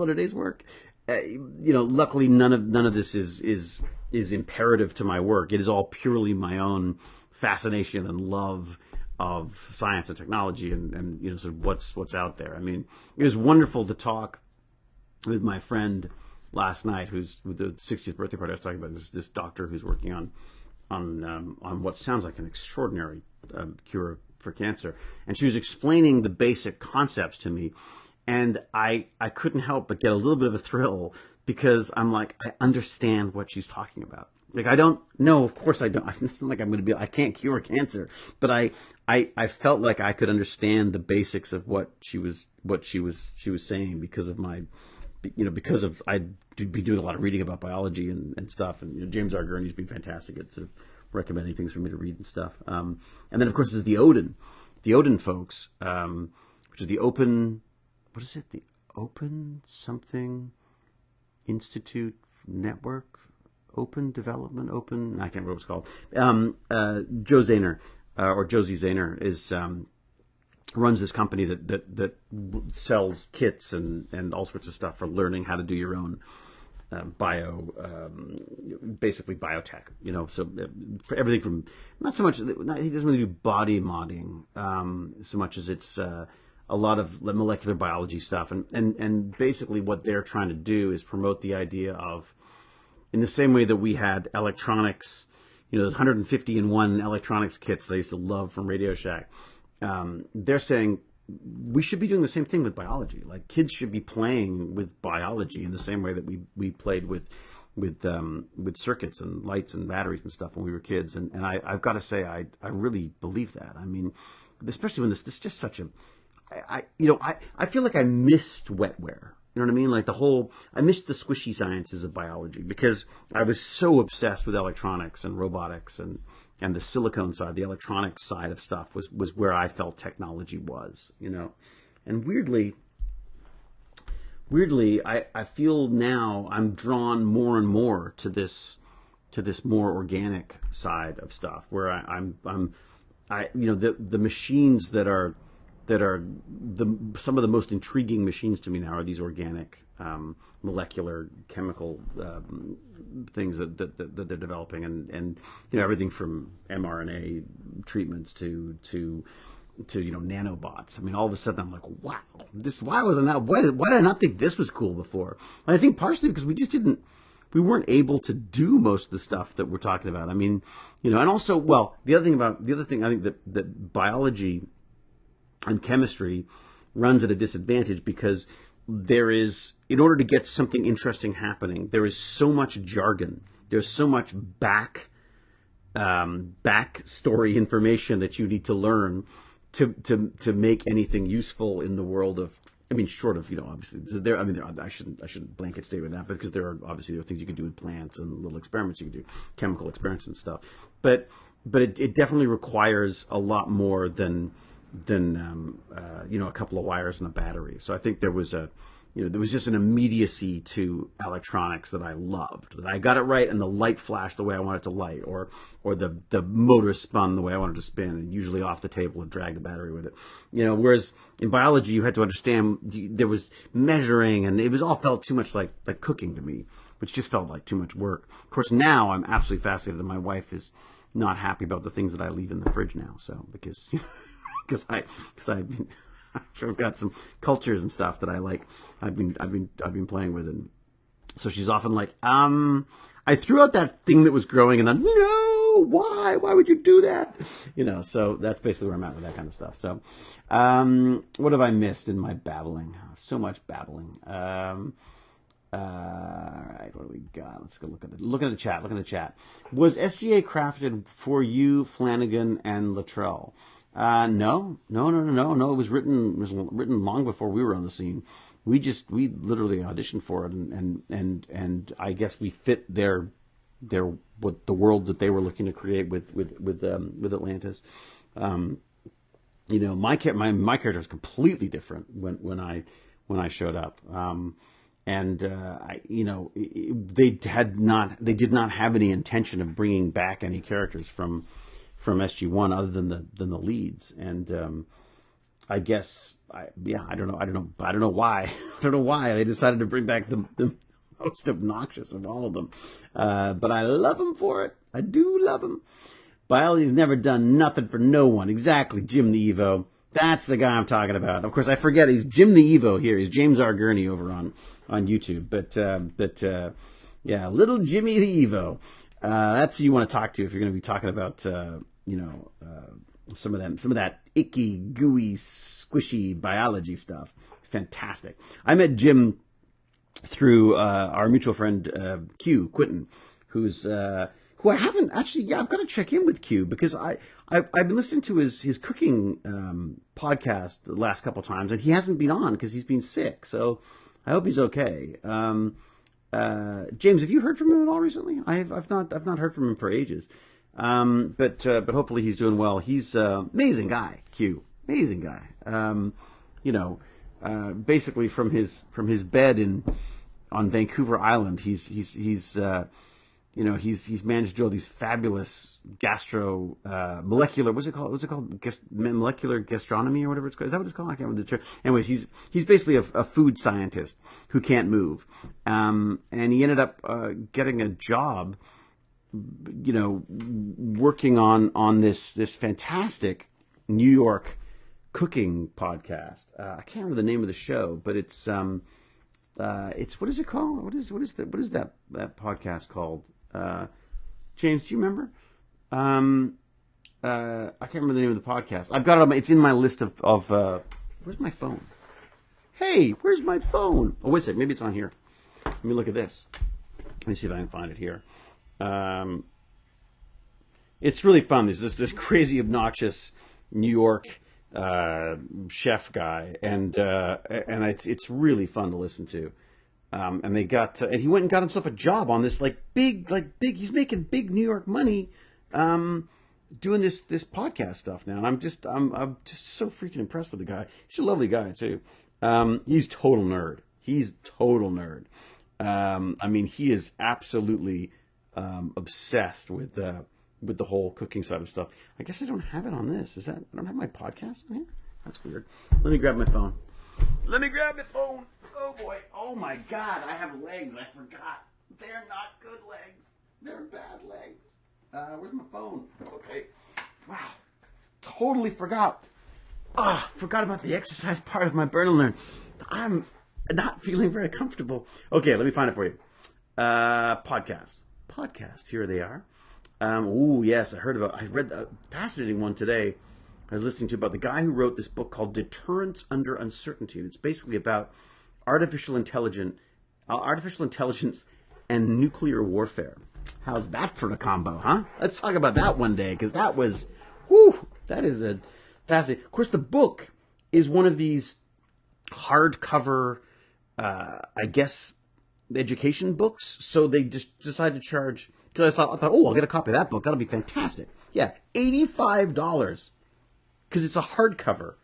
in a day's work. luckily none of this is imperative to my work. It is all purely my own fascination and love of science and technology, and sort of what's out there. I mean, it was wonderful to talk with my friend last night, who's with the 60th birthday party I was talking about. This doctor who's working on what sounds like an extraordinary cure for cancer, and she was explaining the basic concepts to me, and I couldn't help but get a little bit of a thrill, because I'm like, I understand what she's talking about. Like, I don't know, of course I don't. It's not like I can't cure cancer, but I felt like I could understand the basics of what she was saying, because of my, I'd be doing a lot of reading about biology and stuff, and James R. Gurney's been fantastic at sort of recommending things for me to read and stuff. And then of course there's the Odin folks, which is the Open, what is it? The Open something Institute Network, Open Development, Open, I can't remember what it's called. Joe Zahner, or Josie Zahner, is runs this company that sells kits and all sorts of stuff for learning how to do your own basically biotech. So for everything from, not so much, he doesn't really do body modding so much as it's a lot of molecular biology stuff, and basically what they're trying to do is promote the idea of, in the same way that we had electronics, those 150-in-1 electronics kits that I used to love from Radio Shack. They're saying we should be doing the same thing with biology. Like, kids should be playing with biology in the same way that we played with circuits and lights and batteries and stuff when we were kids. And I've got to say, I really believe that. I mean, especially when this is just such a, I feel like I missed wetware. You know what I mean? Like I missed the squishy sciences of biology, because I was so obsessed with electronics and robotics and the silicone side, the electronic side of stuff was where I felt technology was, And weirdly, I feel now I'm drawn more and more to this more organic side of stuff, where the machines that are some of the most intriguing machines to me now are these organic, molecular, chemical things that they're developing, and everything from mRNA treatments to nanobots. I mean, all of a sudden I'm like, wow, why did I not think this was cool before? And I think partially because we weren't able to do most of the stuff that we're talking about. I mean, and also, well, the other thing I think that biology and chemistry runs at a disadvantage, because in order to get something interesting happening, there is so much jargon. There's so much backstory information that you need to learn to make anything useful in the world of, I mean, short of, obviously I shouldn't blanket state with that, because there are things you can do with plants and little experiments you can do, chemical experiments and stuff. But it definitely requires a lot more than a couple of wires and a battery. So I think there was just an immediacy to electronics that I loved. That I got it right, and the light flashed the way I wanted it to light, or the motor spun the way I wanted to spin, and usually off the table and drag the battery with it. Whereas in biology you had to understand, there was measuring, and it all felt too much like cooking to me, which just felt like too much work. Of course, now I'm absolutely fascinated, and my wife is not happy about the things that I leave in the fridge now. So because I've got some cultures and stuff that I like. I've been playing with, and so she's often like, I threw out that thing that was growing, and then, no, why would you do that? So that's basically where I'm at with that kind of stuff. So, what have I missed in my babbling? So much babbling. All right, what do we got? Let's go look at the chat. Was SGA crafted for you, Flanagan, and Luttrell? No. It was written long before we were on the scene. We literally auditioned for it, and I guess we fit their what the world that they were looking to create with Atlantis. My character was completely different when I showed up. They did not have any intention of bringing back any characters from SG1 other than the leads, and I guess I don't know why I don't know why they decided to bring back the most obnoxious of all of them. But I love him for it. I do love him. Biology's never done nothing for no one. Exactly, Jim the Evo. That's the guy I'm talking about. Of course, I forget he's Jim the Evo here. He's James R. Gurney over on YouTube. But yeah, little Jimmy the Evo. That's who you want to talk to if you're going to be talking about some of that icky, gooey, squishy biology stuff. Fantastic. I met Jim through our mutual friend Q Quinton, who I haven't actually. Yeah, I've got to check in with Q because I've been listening to his cooking podcast the last couple of times, and he hasn't been on because he's been sick. So I hope he's okay. James, have you heard from him at all recently? I've not heard from him for ages. But hopefully he's doing well. He's amazing guy, Q, amazing guy. Basically from his bed on Vancouver Island, he's managed to do all these fabulous molecular, what's it called? Molecular gastronomy or whatever it's called. Is that what it's called? I can't remember the term. Anyways, he's basically a food scientist who can't move. And he ended up getting a job, working on this fantastic New York cooking podcast. I can't remember the name of the show, but it's what is it called? What is that podcast called? James, do you remember? I can't remember the name of the podcast. I've got it. It's in my list of where's my phone? Hey, where's my phone? Oh, wait a second. Maybe it's on here. Let me look at this. Let me see if I can find it here. It's really fun. There's this crazy, obnoxious New York chef guy, and it's really fun to listen to. And he went and got himself a job on this big. He's making big New York money, doing this podcast stuff now. And I'm just so freaking impressed with the guy. He's a lovely guy too. He's total nerd. I mean, he is absolutely obsessed with the whole cooking side of stuff. I guess I don't have it on this. I don't have my podcast on here? That's weird. Let me grab my phone. Oh boy. Oh my God. I have legs. I forgot. They're not good legs. They're bad legs. Where's my phone? Okay. Wow. Totally forgot. Forgot about the exercise part of my Burn&Learn. I'm not feeling very comfortable. Okay, let me find it for you. Podcast. Here they are. Yes, I read a fascinating one today. I was listening to about the guy who wrote this book called Deterrence Under Uncertainty. It's basically about artificial intelligence and nuclear warfare. How's that for a combo, huh? Let's talk about that one day, because that is a fascinating. Of course, the book is one of these hardcover, I guess, education books. So they just decided to charge, because I thought, I'll get a copy of that book. That'll be fantastic. Yeah, $85, because it's a hardcover.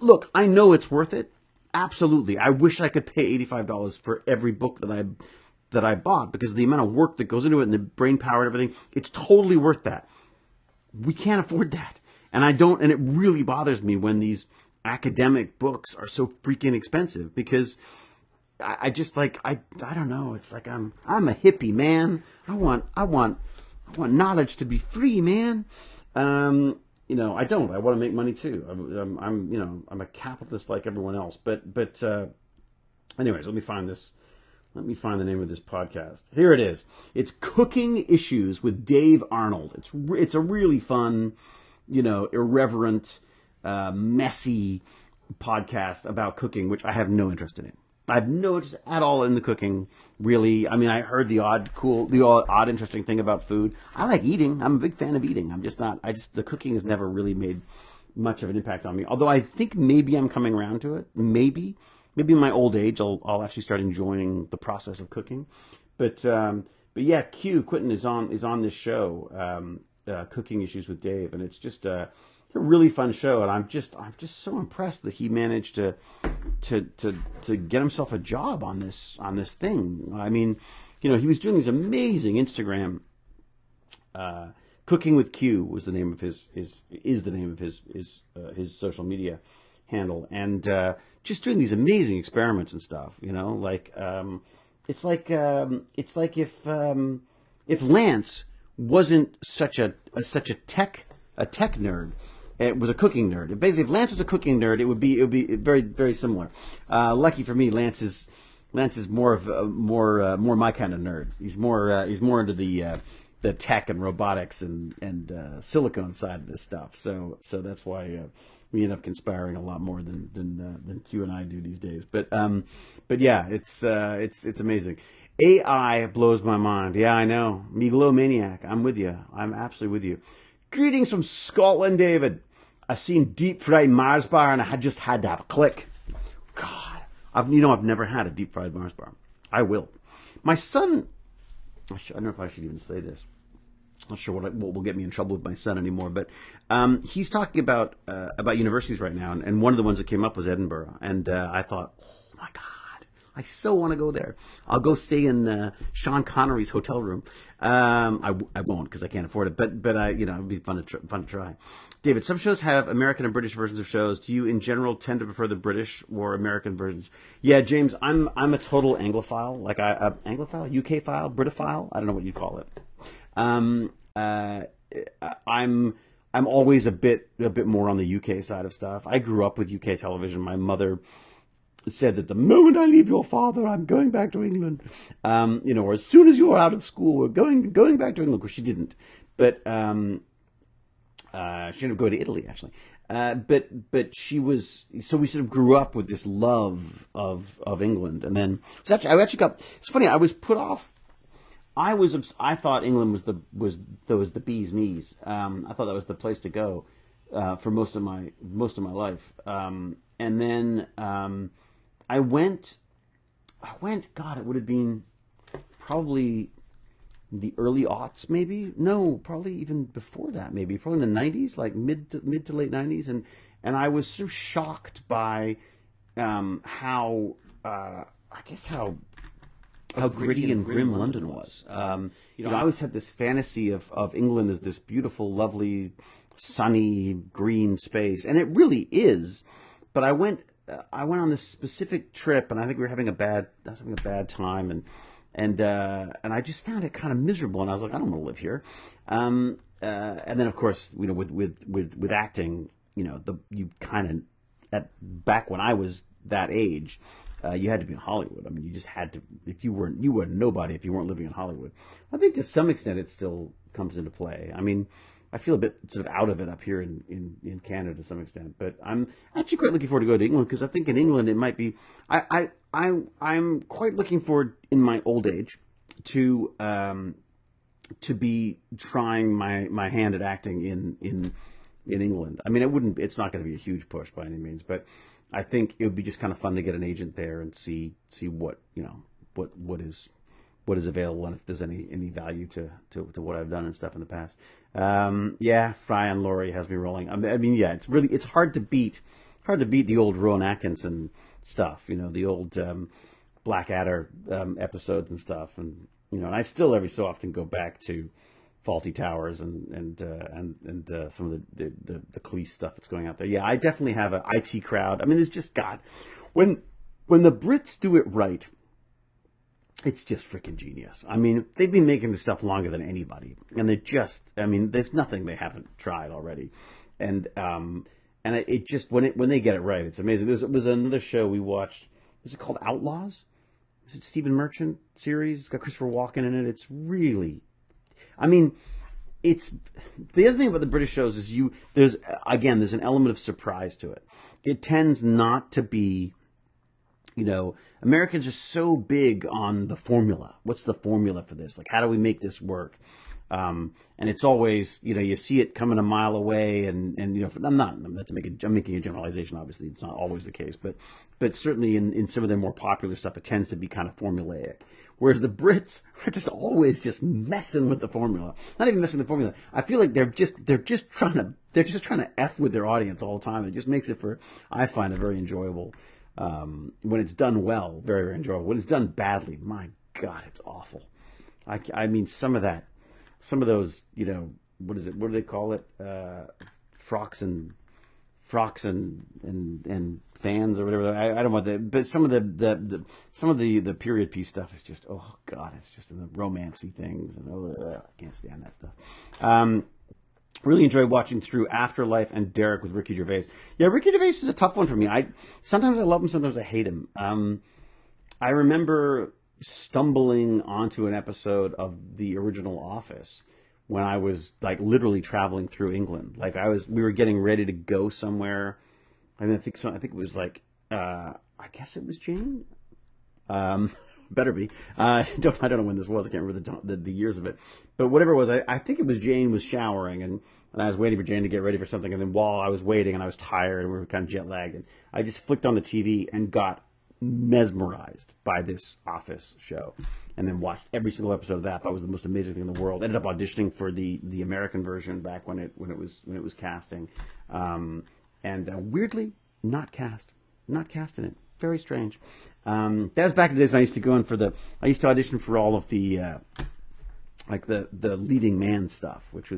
Look, I know it's worth it. Absolutely. I wish I could pay $85 for every book that I bought, because of the amount of work that goes into it and the brain power and everything. It's totally worth that. We can't afford that. And it really bothers me when these academic books are so freaking expensive, because I don't know. It's like I'm a hippie, man. I want knowledge to be free, man. I don't. I want to make money too. I'm a capitalist like everyone else. But anyways, let me find this. Let me find the name of this podcast. Here it is. It's Cooking Issues with Dave Arnold. It's a really fun, irreverent, messy podcast about cooking, which I have no interest in. I have no interest at all in the cooking, really. I mean, I heard the odd, interesting thing about food. I like eating. I'm a big fan of eating. The cooking has never really made much of an impact on me. Although I think maybe I'm coming around to it. Maybe in my old age, I'll actually start enjoying the process of cooking. But yeah, Quinton is on this show, Cooking Issues with Dave, and it's just a really fun show. And I'm just so impressed that he managed to get himself a job on this thing. I mean, he was doing these amazing Instagram. Cooking with Q was the name of his social media handle, and just doing these amazing experiments and stuff. if Lance wasn't such a tech nerd. It was a cooking nerd. Basically, if Lance was a cooking nerd, it would be very very similar. Lucky for me, Lance is more of more my kind of nerd. He's more into the tech and robotics and silicone side of this stuff. So that's why we end up conspiring a lot more than Q and I do these days. But yeah, it's amazing. AI blows my mind. Yeah, I know. Megalomaniac. I'm with you. I'm absolutely with you. Greetings from Scotland, David. I seen deep fried Mars bar and I just had to have a click. God, I've never had a deep fried Mars bar. I will. My son, I don't know if I should even say this. I'm not sure what will get me in trouble with my son anymore, but he's talking about universities right now, and one of the ones that came up was Edinburgh, and I thought, oh my God, I so want to go there. I'll go stay in Sean Connery's hotel room. I won't because I can't afford it, but it'd be fun to try. David, some shows have American and British versions of shows. Do you, in general, tend to prefer the British or American versions? Yeah, James, I'm a total Anglophile, like Anglophile, UK file, Britophile. I don't know what you call it. I'm always a bit more on the UK side of stuff. I grew up with UK television. My mother said that the moment I leave your father, I'm going back to England. Or as soon as you're out of school, we're going back to England. Of course, she didn't, but she ended up going to Italy actually. But she was, so we sort of grew up with this love of England, and then so I actually got. It's funny. I was put off. I thought England was the bee's knees. I thought that was the place to go for most of my life. And then I went. God, it would have been probably the early aughts, maybe. No, probably even before that. Maybe probably in the '90s, like mid to late '90s, and I was sort of shocked by how gritty and grim London was. I always had this fantasy of England as this beautiful, lovely, sunny, green space, and it really is. But I went on this specific trip, and I think I was having a bad time, and I just found it kind of miserable, and I was like, I don't want to live here. And then of course, with acting, you kind of back when I was that age. You had to be in Hollywood. I mean, you just had to. If you were nobody if you weren't living in Hollywood. I think to some extent it still comes into play. I mean, I feel a bit sort of out of it up here in Canada to some extent, but I'm actually quite looking forward to go to England because I think in England it might be. I'm quite looking forward in my old age to be trying my hand at acting in England. I mean, it's not going to be a huge push by any means, but I think it would be just kind of fun to get an agent there and see what what is available and if there's any value to what I've done and stuff in the past. Yeah, Fry and Laurie has me rolling. I mean, yeah, it's hard to beat the old Rowan Atkinson stuff. The old Blackadder episodes and stuff, and and I still every so often go back to Faulty Towers and some of the Cleese stuff that's going out there. Yeah, I definitely have an IT crowd. I mean, it's just God, when the Brits do it right, it's just freaking genius. I mean, they've been making this stuff longer than anybody, and there's nothing they haven't tried already, and it just when they get it right, it's amazing. There was another show we watched. Was it called Outlaws? Is it Stephen Merchant series? It's got Christopher Walken in it. It's really. I mean, it's the other thing about the British shows is there's an element of surprise to it. It tends not to be, Americans are so big on the formula. What's the formula for this? Like, how do we make this work? And it's always, you see it coming a mile away, and I'm making a generalization. Obviously, it's not always the case, but certainly in some of their more popular stuff, it tends to be kind of formulaic. Whereas the Brits are just always just messing with the formula. Not even messing with the formula. I feel like they're just trying to F with their audience all the time. It just makes it I find it very enjoyable. When it's done well, very, very enjoyable. When it's done badly, my God, it's awful. I mean, some of those, what is it? What do they call it? Frocks and frocks and fans or whatever. I don't want that, but some of the period piece stuff is just, oh God, it's just the romancy things, and I can't stand that stuff. Really enjoyed watching through Afterlife and Derek with Ricky Gervais. Yeah, Ricky Gervais is a tough one for me. Sometimes I love him, sometimes I hate him. I remember stumbling onto an episode of the original Office when I was like literally traveling through England. Like we were getting ready to go somewhere. I mean, I think it was like, I guess it was Jane. Better be. I don't know when this was. I can't remember the years of it. But whatever it was, I think it was Jane was showering, and I was waiting for Jane to get ready for something. And then while I was waiting, and I was tired, and we were kind of jet lagged, and I just flicked on the TV and got mesmerized by this Office show, and then watched every single episode of that. I thought it was the most amazing thing in the world. Ended up auditioning for the American version back when it was casting, and weirdly not cast in it. Very strange. That was back in the days when I used to go in I used to audition for all of the like the leading man stuff, which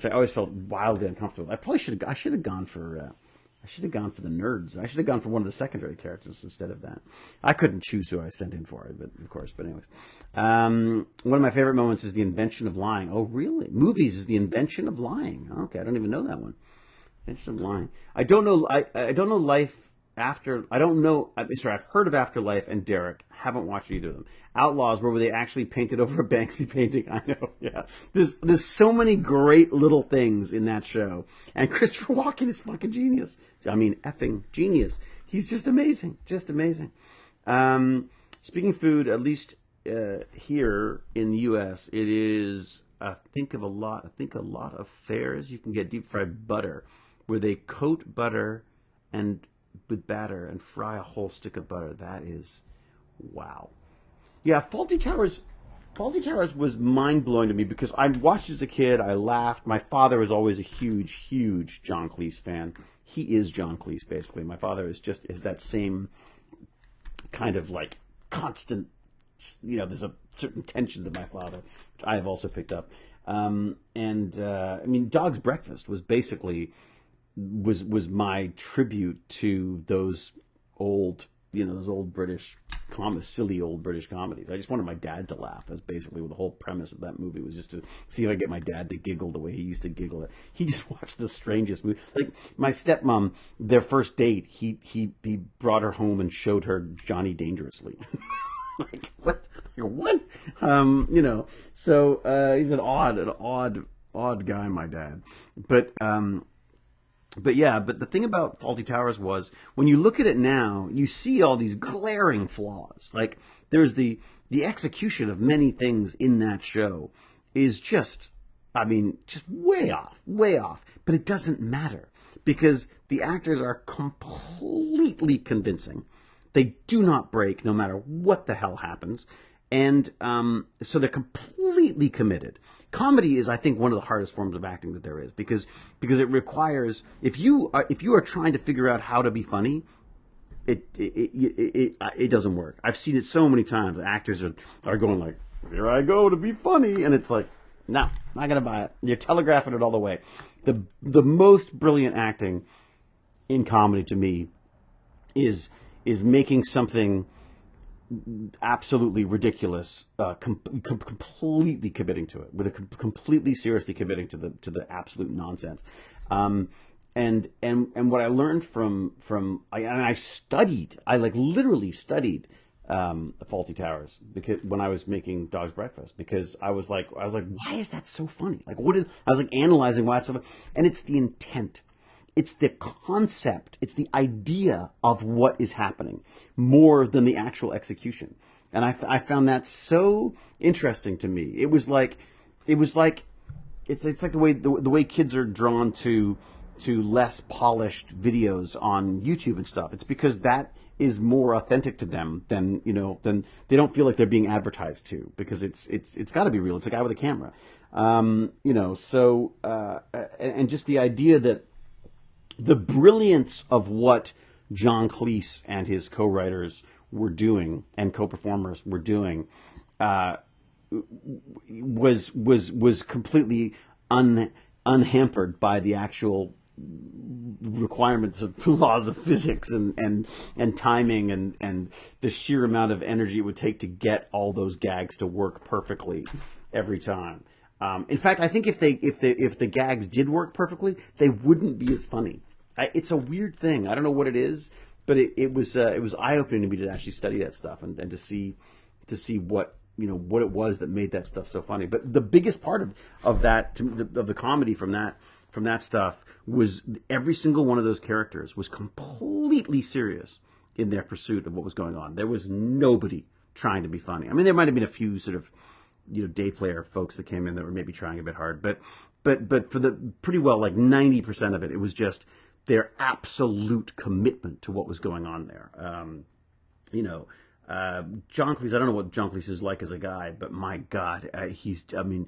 I always felt wildly uncomfortable. I should have gone for the nerds. I should have gone for one of the secondary characters instead of that. I couldn't choose who I sent in for it, but of course. But anyways, one of my favorite moments is the invention of lying. Oh, really? Movies is the invention of lying. Okay, I don't even know that one. Invention of lying. I don't know. I don't know life. I don't know. Sorry, I've heard of Afterlife and Derek. Haven't watched either of them. Outlaws, where they actually painted over a Banksy painting. I know. Yeah, there's so many great little things in that show, and Christopher Walken is fucking genius. I mean, effing genius. He's just amazing. Just amazing. Speaking of food, at least here in the U.S., it is. Think a lot of fairs you can get deep fried butter, where they coat butter and with batter and fry a whole stick of butter. That is, wow. Yeah, Faulty Towers was mind-blowing to me because I watched as a kid. I laughed. My father was always a huge John Cleese fan. He is John Cleese, basically. My father is that same kind of like constant, there's a certain tension to my father, which I have also picked up. I mean, Dog's Breakfast was basically was my tribute to those old British silly old British comedies. I just wanted my dad to laugh. That's basically what the whole premise of that movie was, just to see if I get my dad to giggle the way he used to giggle. He just watched the strangest movie. Like my stepmom, their first date, he brought her home and showed her Johnny Dangerously. Like what? What? So he's an odd guy, my dad. But the thing about Faulty Towers was, when you look at it now, you see all these glaring flaws. Like there's the execution of many things in that show is just way off. But it doesn't matter because the actors are completely convincing. They do not break no matter what the hell happens. And so they're completely committed. Comedy is, I think, one of the hardest forms of acting that there is because it requires, if you are trying to figure out how to be funny, it doesn't work. I've seen it so many times. Actors are going like, here I go to be funny, and it's like, no, not gonna buy it. You're telegraphing it all the way. The most brilliant acting in comedy to me is making something absolutely ridiculous, completely committing to it, completely seriously committing to the absolute nonsense. And what I learned I literally studied Faulty Towers because when I was making Dog's Breakfast, because I was like, why is that so funny? Like, I was like analyzing why it's so funny, and it's the intent. It's the concept, it's the idea of what is happening more than the actual execution. And I found that so interesting to me. It's like the way kids are drawn to less polished videos on YouTube and stuff. It's because that is more authentic to them than they don't feel like they're being advertised to, because it's got to be real. It's a guy with a camera. And just the idea that the brilliance of what John Cleese and his co-writers were doing and co-performers were doing was completely unhampered by the actual requirements of laws of physics and timing and the sheer amount of energy it would take to get all those gags to work perfectly every time. In fact, I think if the gags did work perfectly, they wouldn't be as funny. It's a weird thing. I don't know what it is, but it was eye-opening to me to actually study that stuff and to see what what it was that made that stuff so funny. But the biggest part of the comedy from that stuff was every single one of those characters was completely serious in their pursuit of what was going on. There was nobody trying to be funny. I mean, there might have been a few sort of day player folks that came in that were maybe trying a bit hard, but for the pretty well like 90% of it, it was just their absolute commitment to what was going on there. John Cleese, I don't know what John Cleese is like as a guy, but my God, the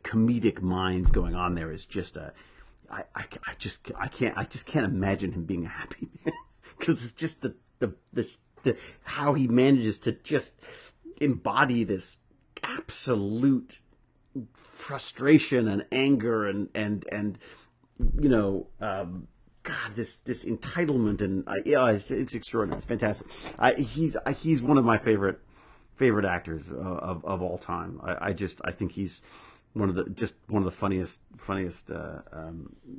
comedic mind going on there is just I just can't imagine him being a happy man because it's just the how he manages to just embody this absolute frustration and anger and God, this entitlement and it's extraordinary. It's fantastic. He's one of my favorite actors of all time. I think he's one of the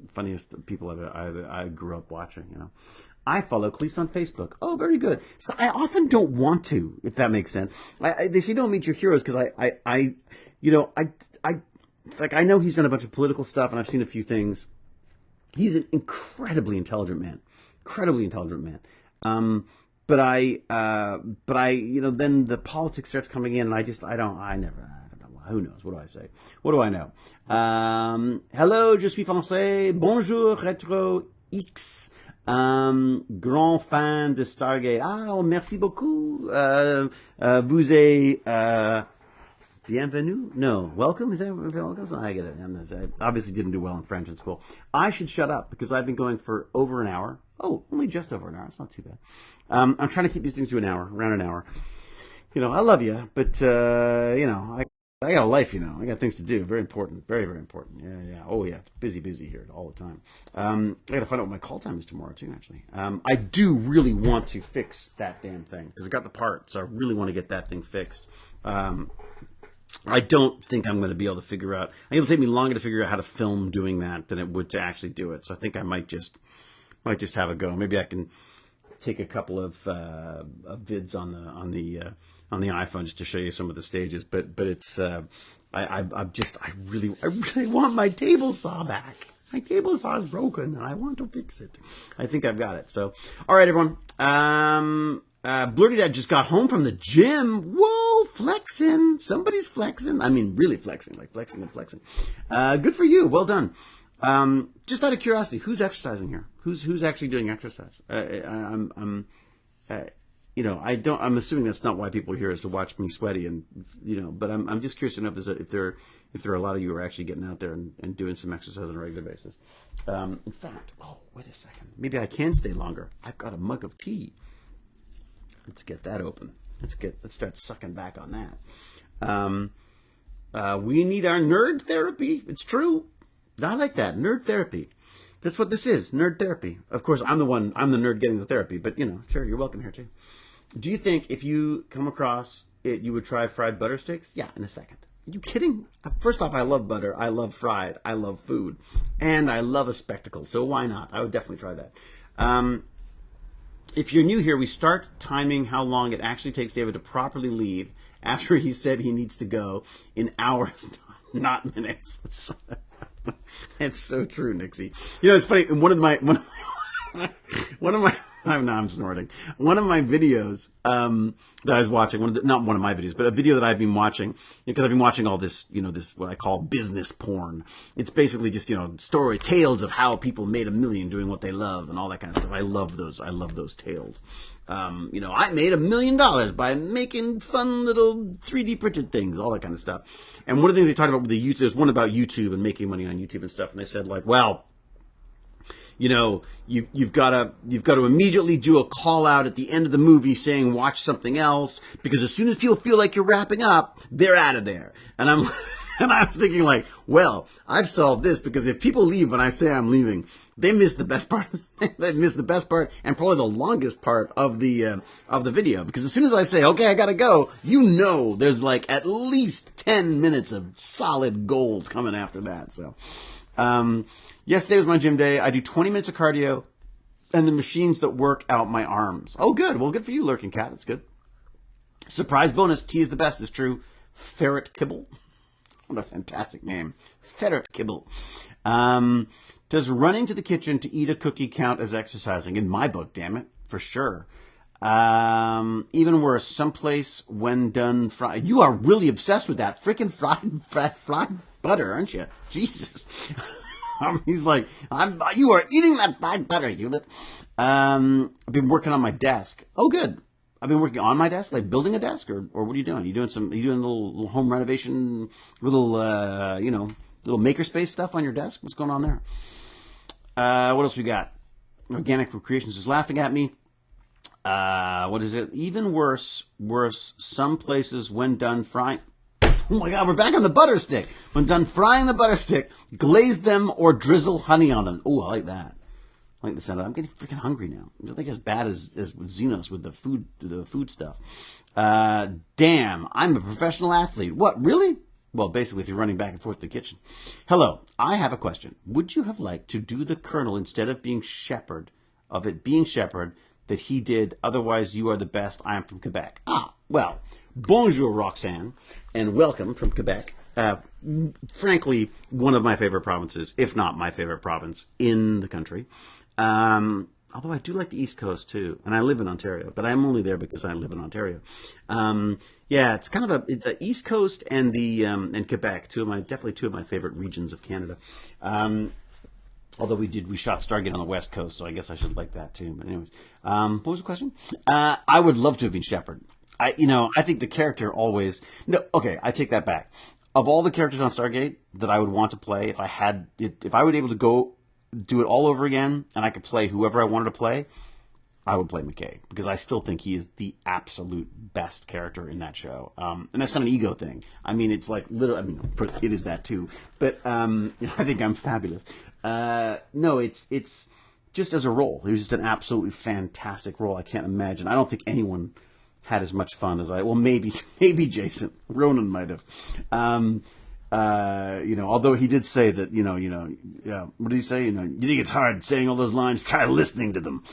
funniest people I grew up watching. I follow Cleese on Facebook. Oh, very good. So I often don't want to, if that makes sense. They say don't meet your heroes because it's like I know he's done a bunch of political stuff and I've seen a few things. He's an incredibly intelligent man. But then the politics starts coming in, and I don't know. Who knows? What do I say? What do I know? Hello, je suis français. Bonjour, Retro X. Grand fan de Stargate. Ah, merci beaucoup. Vous êtes bienvenue? No. Welcome? Is that welcome? I get it. I obviously didn't do well in French in school. I should shut up because I've been going for over an hour. Oh, only just over an hour. It's not too bad. I'm trying to keep these things to an hour, around an hour. I love you, but, I got a life, I got things to do. Very important. Very, very important. Yeah. Oh, yeah. Busy here all the time. I got to find out what my call time is tomorrow, too, actually. I do really want to fix that damn thing because I got the part, so I really want to get that thing fixed. I don't think I'm going to be able to figure out. I think it'll take me longer to figure out how to film doing that than it would to actually do it. So I think I might just have a go. Maybe I can take a couple of vids on the iPhone just to show you some of the stages. But it's I really want my table saw back. My table saw is broken and I want to fix it. I think I've got it. So all right, everyone. Blurty Dad just got home from the gym. Whoa, flexing. Somebody's flexing. I mean, really flexing, like flexing and flexing. Good for you. Well done. Just out of curiosity, who's exercising here? Who's actually doing exercise? I'm assuming that's not why people are here is to watch me sweaty and, but I'm just curious to know if there are a lot of you who are actually getting out there and doing some exercise on a regular basis. In fact, wait a second. Maybe I can stay longer. I've got a mug of tea. Let's get that open. Let's start sucking back on that. We need our nerd therapy. It's true. I like that. Nerd therapy. That's what this is. Nerd therapy. Of course, I'm the nerd getting the therapy, but sure, you're welcome here too. Do you think if you come across it, you would try fried butter sticks? Yeah, in a second. Are you kidding? First off, I love butter. I love fried. I love food. And I love a spectacle. So why not? I would definitely try that. If you're new here, we start timing how long it actually takes David to properly leave after he said he needs to go in hours, not minutes. It's so true, Nixie. It's funny. I'm snorting. One of my videos that I was watching, not one of my videos, but a video that I've been watching, because I've been watching all this, this what I call business porn. It's basically just, tales of how people made $1 million doing what they love and all that kind of stuff. I love those tales. I made $1 million by making fun little 3D printed things, all that kind of stuff. And one of the things they talked about with there's one about YouTube and making money on YouTube and stuff. And they said you've got to immediately do a call out at the end of the movie saying watch something else, because as soon as people feel like you're wrapping up, they're out of there. And I'm and I was thinking like, well, I've solved this, because if people leave when I say I'm leaving, they miss the best part. They miss the best part and probably the longest part of the video, because as soon as I say, okay, I gotta go, there's like at least 10 minutes of solid gold coming after that. So, yesterday was my gym day. I do 20 minutes of cardio and the machines that work out my arms. Oh, good. Well, good for you, Lurking Cat. That's good. Surprise bonus. Tea is the best. Is true. Ferret Kibble. What a fantastic name. Ferret Kibble. Does running to the kitchen to eat a cookie count as exercising? In my book, damn it. For sure. Even worse, someplace when done fried. You are really obsessed with that freaking fried butter, aren't you? Jesus. He's like, you are eating that fried butter, Hewlett. I've been working on my desk. Oh, good. I've been working on my desk, like building a desk, or what are you doing? Are you doing a little home renovation, little makerspace stuff on your desk? What's going on there? What else we got? Organic Recreations is laughing at me. What is it? Even worse, some places when done frying. Oh my God, we're back on the butter stick. When done frying the butter stick, glaze them or drizzle honey on them. Oh, I like that. I like the sound of that. I'm getting freaking hungry now. I don't think as bad as with Xenos with the food stuff. Damn, I'm a professional athlete. What, really? Well, basically, if you're running back and forth to the kitchen. Hello, I have a question. Would you have liked to do the Colonel instead of being Shepherd, that he did? Otherwise, you are the best. I am from Quebec. Ah, well, bonjour, Roxanne, and welcome from Quebec. Frankly, one of my favorite provinces, if not my favorite province in the country. Although I do like the East Coast too, and I live in Ontario, but I'm only there because I live in Ontario. Yeah, it's kind of the East Coast and and Quebec, definitely two of my favorite regions of Canada. Although we shot Stargate on the West Coast, so I guess I should like that too. But anyways, what was the question? I would love to have been Shepard. I think the character always. No, okay, I take that back. Of all the characters on Stargate that I would want to play, if I would be able to go do it all over again and I could play whoever I wanted to play, I would play McKay, because I still think he is the absolute best character in that show. And that's not an ego thing. I mean, it's like literally. I mean, it is that too. But I think I'm fabulous. No, it's just as a role. It was just an absolutely fantastic role. I can't imagine. I don't think anyone had as much fun as I. Well, maybe Jason Ronan might have. Although he did say that, yeah. What did he say? You think it's hard saying all those lines? Try listening to them.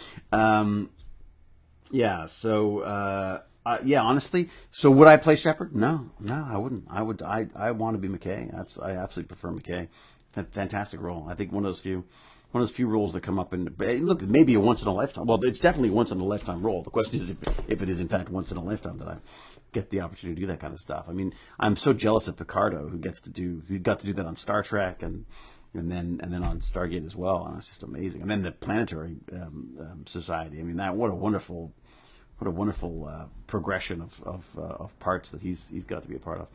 Yeah. So, yeah. Honestly, so would I play Shepard? No, I wouldn't. I want to be McKay. I absolutely prefer McKay. Fantastic role. I think one of those few roles that come up and look, maybe a once in a lifetime. Well, it's definitely a once in a lifetime role. The question is if it is in fact once in a lifetime that I get the opportunity to do that kind of stuff. I mean, I'm so jealous of Picardo who got to do that on Star Trek and then on Stargate as well. And it's just amazing. And then the Planetary Society. I mean, what a wonderful progression of parts that he's got to be a part of.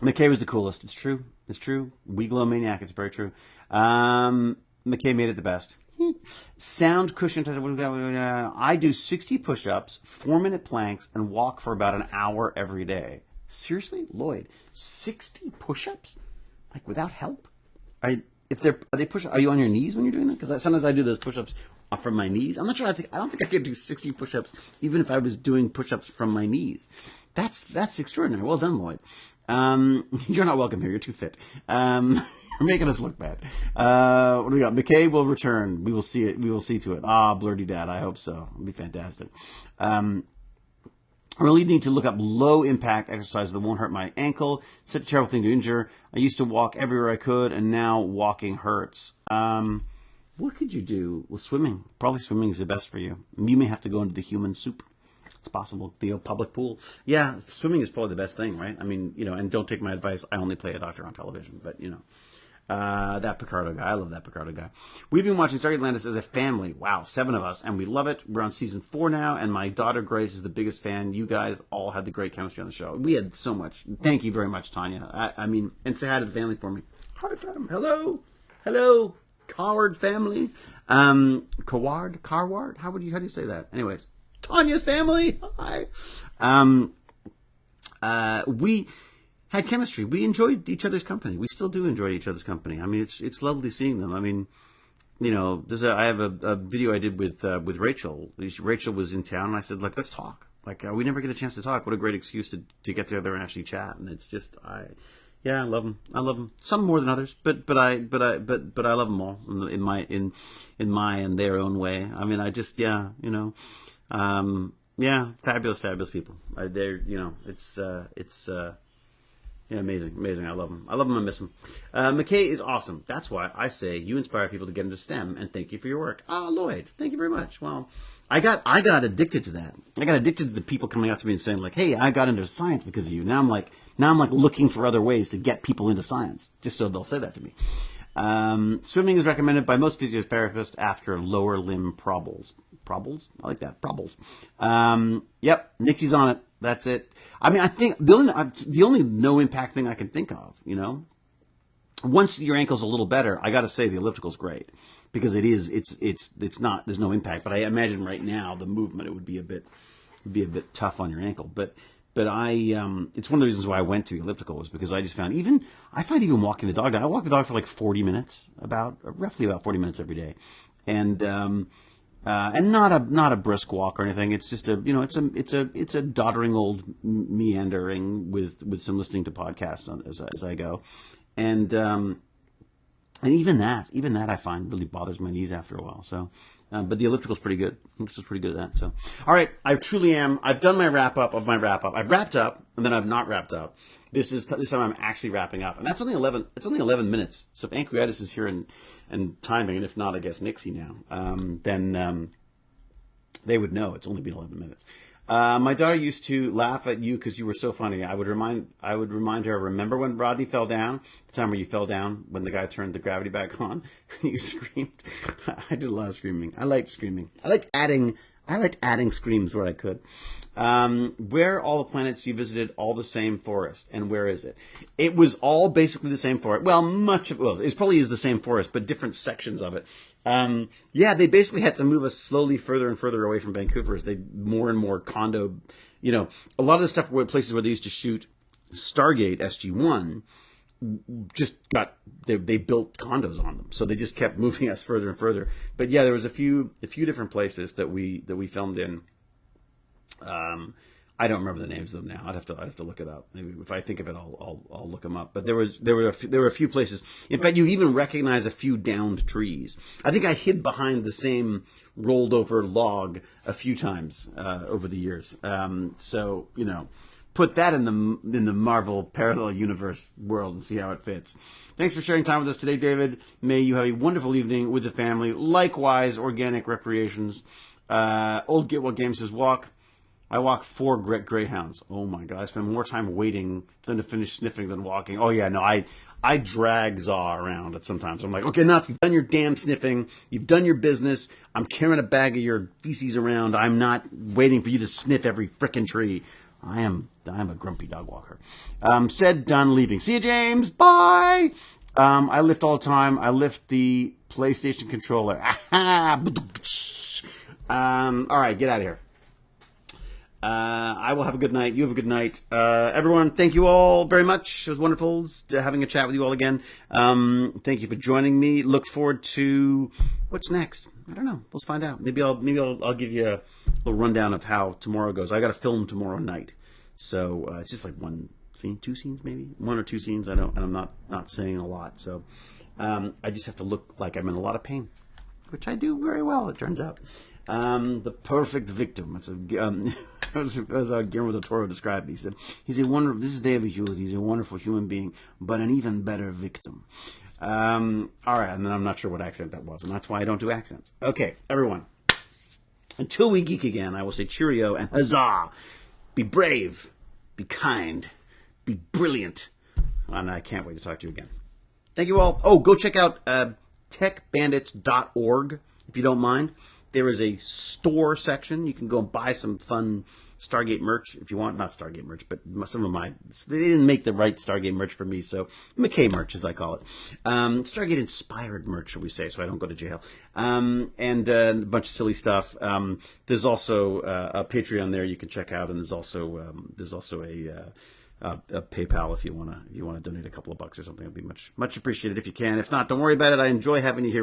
McKay was the coolest. It's true. We glow maniac. It's very true. McKay made it the best. Sound cushion. I do 60 push-ups, 4-minute planks, and walk for about an hour every day. Seriously, Lloyd, 60 push-ups, like without help? Are you on your knees when you're doing that? Because sometimes I do those push-ups from my knees. I'm not sure. I don't think I could do 60 push-ups even if I was doing push-ups from my knees. That's extraordinary. Well done, Lloyd. You're not welcome here. You're too fit. You're making us look bad. What do we got? McKay will return. We will see it. We will see to it. Blurdy dad. I hope so. It'll be fantastic. I really need to look up low impact exercise that won't hurt my ankle. Such a terrible thing to injure. I used to walk everywhere I could, and now walking hurts. What could you do? Well, swimming. Probably swimming is the best for you. You may have to go into the human soup. It's possible. The public pool. Yeah, swimming is probably the best thing, right? I mean, and don't take my advice. I only play a doctor on television, but that Picardo guy. I love that Picardo guy. We've been watching Stargate Atlantis as a family. Wow, 7 of us, and we love it. We're on season 4 now, and my daughter Grace is the biggest fan. You guys all had the great chemistry on the show. We had so much. Thank you very much, Tanya. I mean, and say hi to the family for me. Hi, fam. Hello. Coward family. Carward? How do you say that? Anyways, Tanya's family. Hi. We had chemistry. We enjoyed each other's company. We still do enjoy each other's company. I mean, it's lovely seeing them. I mean, you know, I have a video I did with Rachel. Rachel was in town, and I said, like, let's talk. Like, we never get a chance to talk. What a great excuse to get together and actually chat. And it's just, I love them. I love them. Some more than others, but I love them all in my and their own way. I mean, I just, fabulous people. They're, amazing. I love them. I miss them. McKay is awesome. That's why I say you inspire people to get into STEM, and thank you for your work. Lloyd, thank you very much. Well, I got addicted to that. I got addicted to the people coming up to me and saying, like, hey, I got into science because of you. Now I'm like looking for other ways to get people into science, just so they'll say that to me. Swimming is recommended by most physiotherapists after lower limb problems. Problems? I like that. Problems. Yep. Nixie's on it. That's it. I mean, I think the only no impact thing I can think of, once your ankle's a little better, I got to say the elliptical's great because it's not, there's no impact, but I imagine right now the movement, it would be a bit tough on your ankle, but it's one of the reasons why I went to the elliptical was because I just found even walking the dog, I walk the dog for like 40 minutes, roughly about 40 minutes every day. And not a brisk walk or anything. It's just it's a doddering old meandering with some listening to podcasts as I go, and even that I find really bothers my knees after a while. So, but the elliptical's pretty good. Elliptical's pretty good at that. So, all right, I truly am. I've done my wrap up of my wrap up. I've wrapped up and then I've not wrapped up. This time I'm actually wrapping up, and that's only 11. It's only 11 minutes. So if Pancreatus is here and timing, and if not, I guess Nixie now. Then they would know it's only been 11 minutes. My daughter used to laugh at you because you were so funny. I would remind her, remember when Rodney fell down? The time where you fell down when the guy turned the gravity back on? You screamed. I did a lot of screaming. I liked screaming. I liked adding screams where I could. Where are all the planets you visited all the same forest? And where is it? It was all basically the same forest. Well, it probably is the same forest, but different sections of it. They basically had to move us slowly further and further away from Vancouver as they more and more condo, a lot of the stuff were places where they used to shoot Stargate SG-1 they built condos on them. So they just kept moving us further and further. But yeah, there was a few different places that we filmed in. I don't remember the names of them now. I'd have to look it up. Maybe if I think of it, I'll look them up. But there were a few places. In fact, you even recognize a few downed trees. I think I hid behind the same rolled over log a few times over the years. So put that in the Marvel parallel universe world and see how it fits. Thanks for sharing time with us today, David. May you have a wonderful evening with the family. Likewise, organic recreations. Old Get What Game says I walk 4 greyhounds. Oh my God, I spend more time waiting than to finish sniffing than walking. Oh yeah, no, I drag Zaw around at sometimes. I'm like, okay, enough. You've done your damn sniffing. You've done your business. I'm carrying a bag of your feces around. I'm not waiting for you to sniff every frickin' tree. I'm a grumpy dog walker. Said, done, leaving. See you, James. Bye. I lift all the time. I lift the PlayStation controller. All right, get out of here. I will have a good night. You have a good night. Everyone, thank you all very much. It was wonderful having a chat with you all again. Thank you for joining me. Look forward to what's next. I don't know. Let's find out. Maybe I'll give you a little rundown of how tomorrow goes. I got to film tomorrow night. So it's just like one scene, 2 scenes maybe, 1 or 2 scenes. I'm not saying a lot. So I just have to look like I'm in a lot of pain, which I do very well, it turns out. The perfect victim. As Guillermo del Toro described me, he said, this is David Hewlett, he's a wonderful human being, but an even better victim. All right, and then I'm not sure what accent that was, and that's why I don't do accents. Okay, everyone, until we geek again, I will say cheerio and huzzah. Be brave, be kind, be brilliant, and I can't wait to talk to you again. Thank you all. Oh, go check out techbandits.org, if you don't mind. There is a store section. You can go and buy some fun Stargate merch if you want. Not Stargate merch, but some of my, they didn't make the right Stargate merch for me, so McKay merch, as I call it. Stargate inspired merch, shall we say, so I don't go to jail. And a bunch of silly stuff. There's also a Patreon there you can check out, and there's also a PayPal if you wanna donate a couple of bucks or something. It'd be much appreciated if you can. If not, don't worry about it. I enjoy having you here.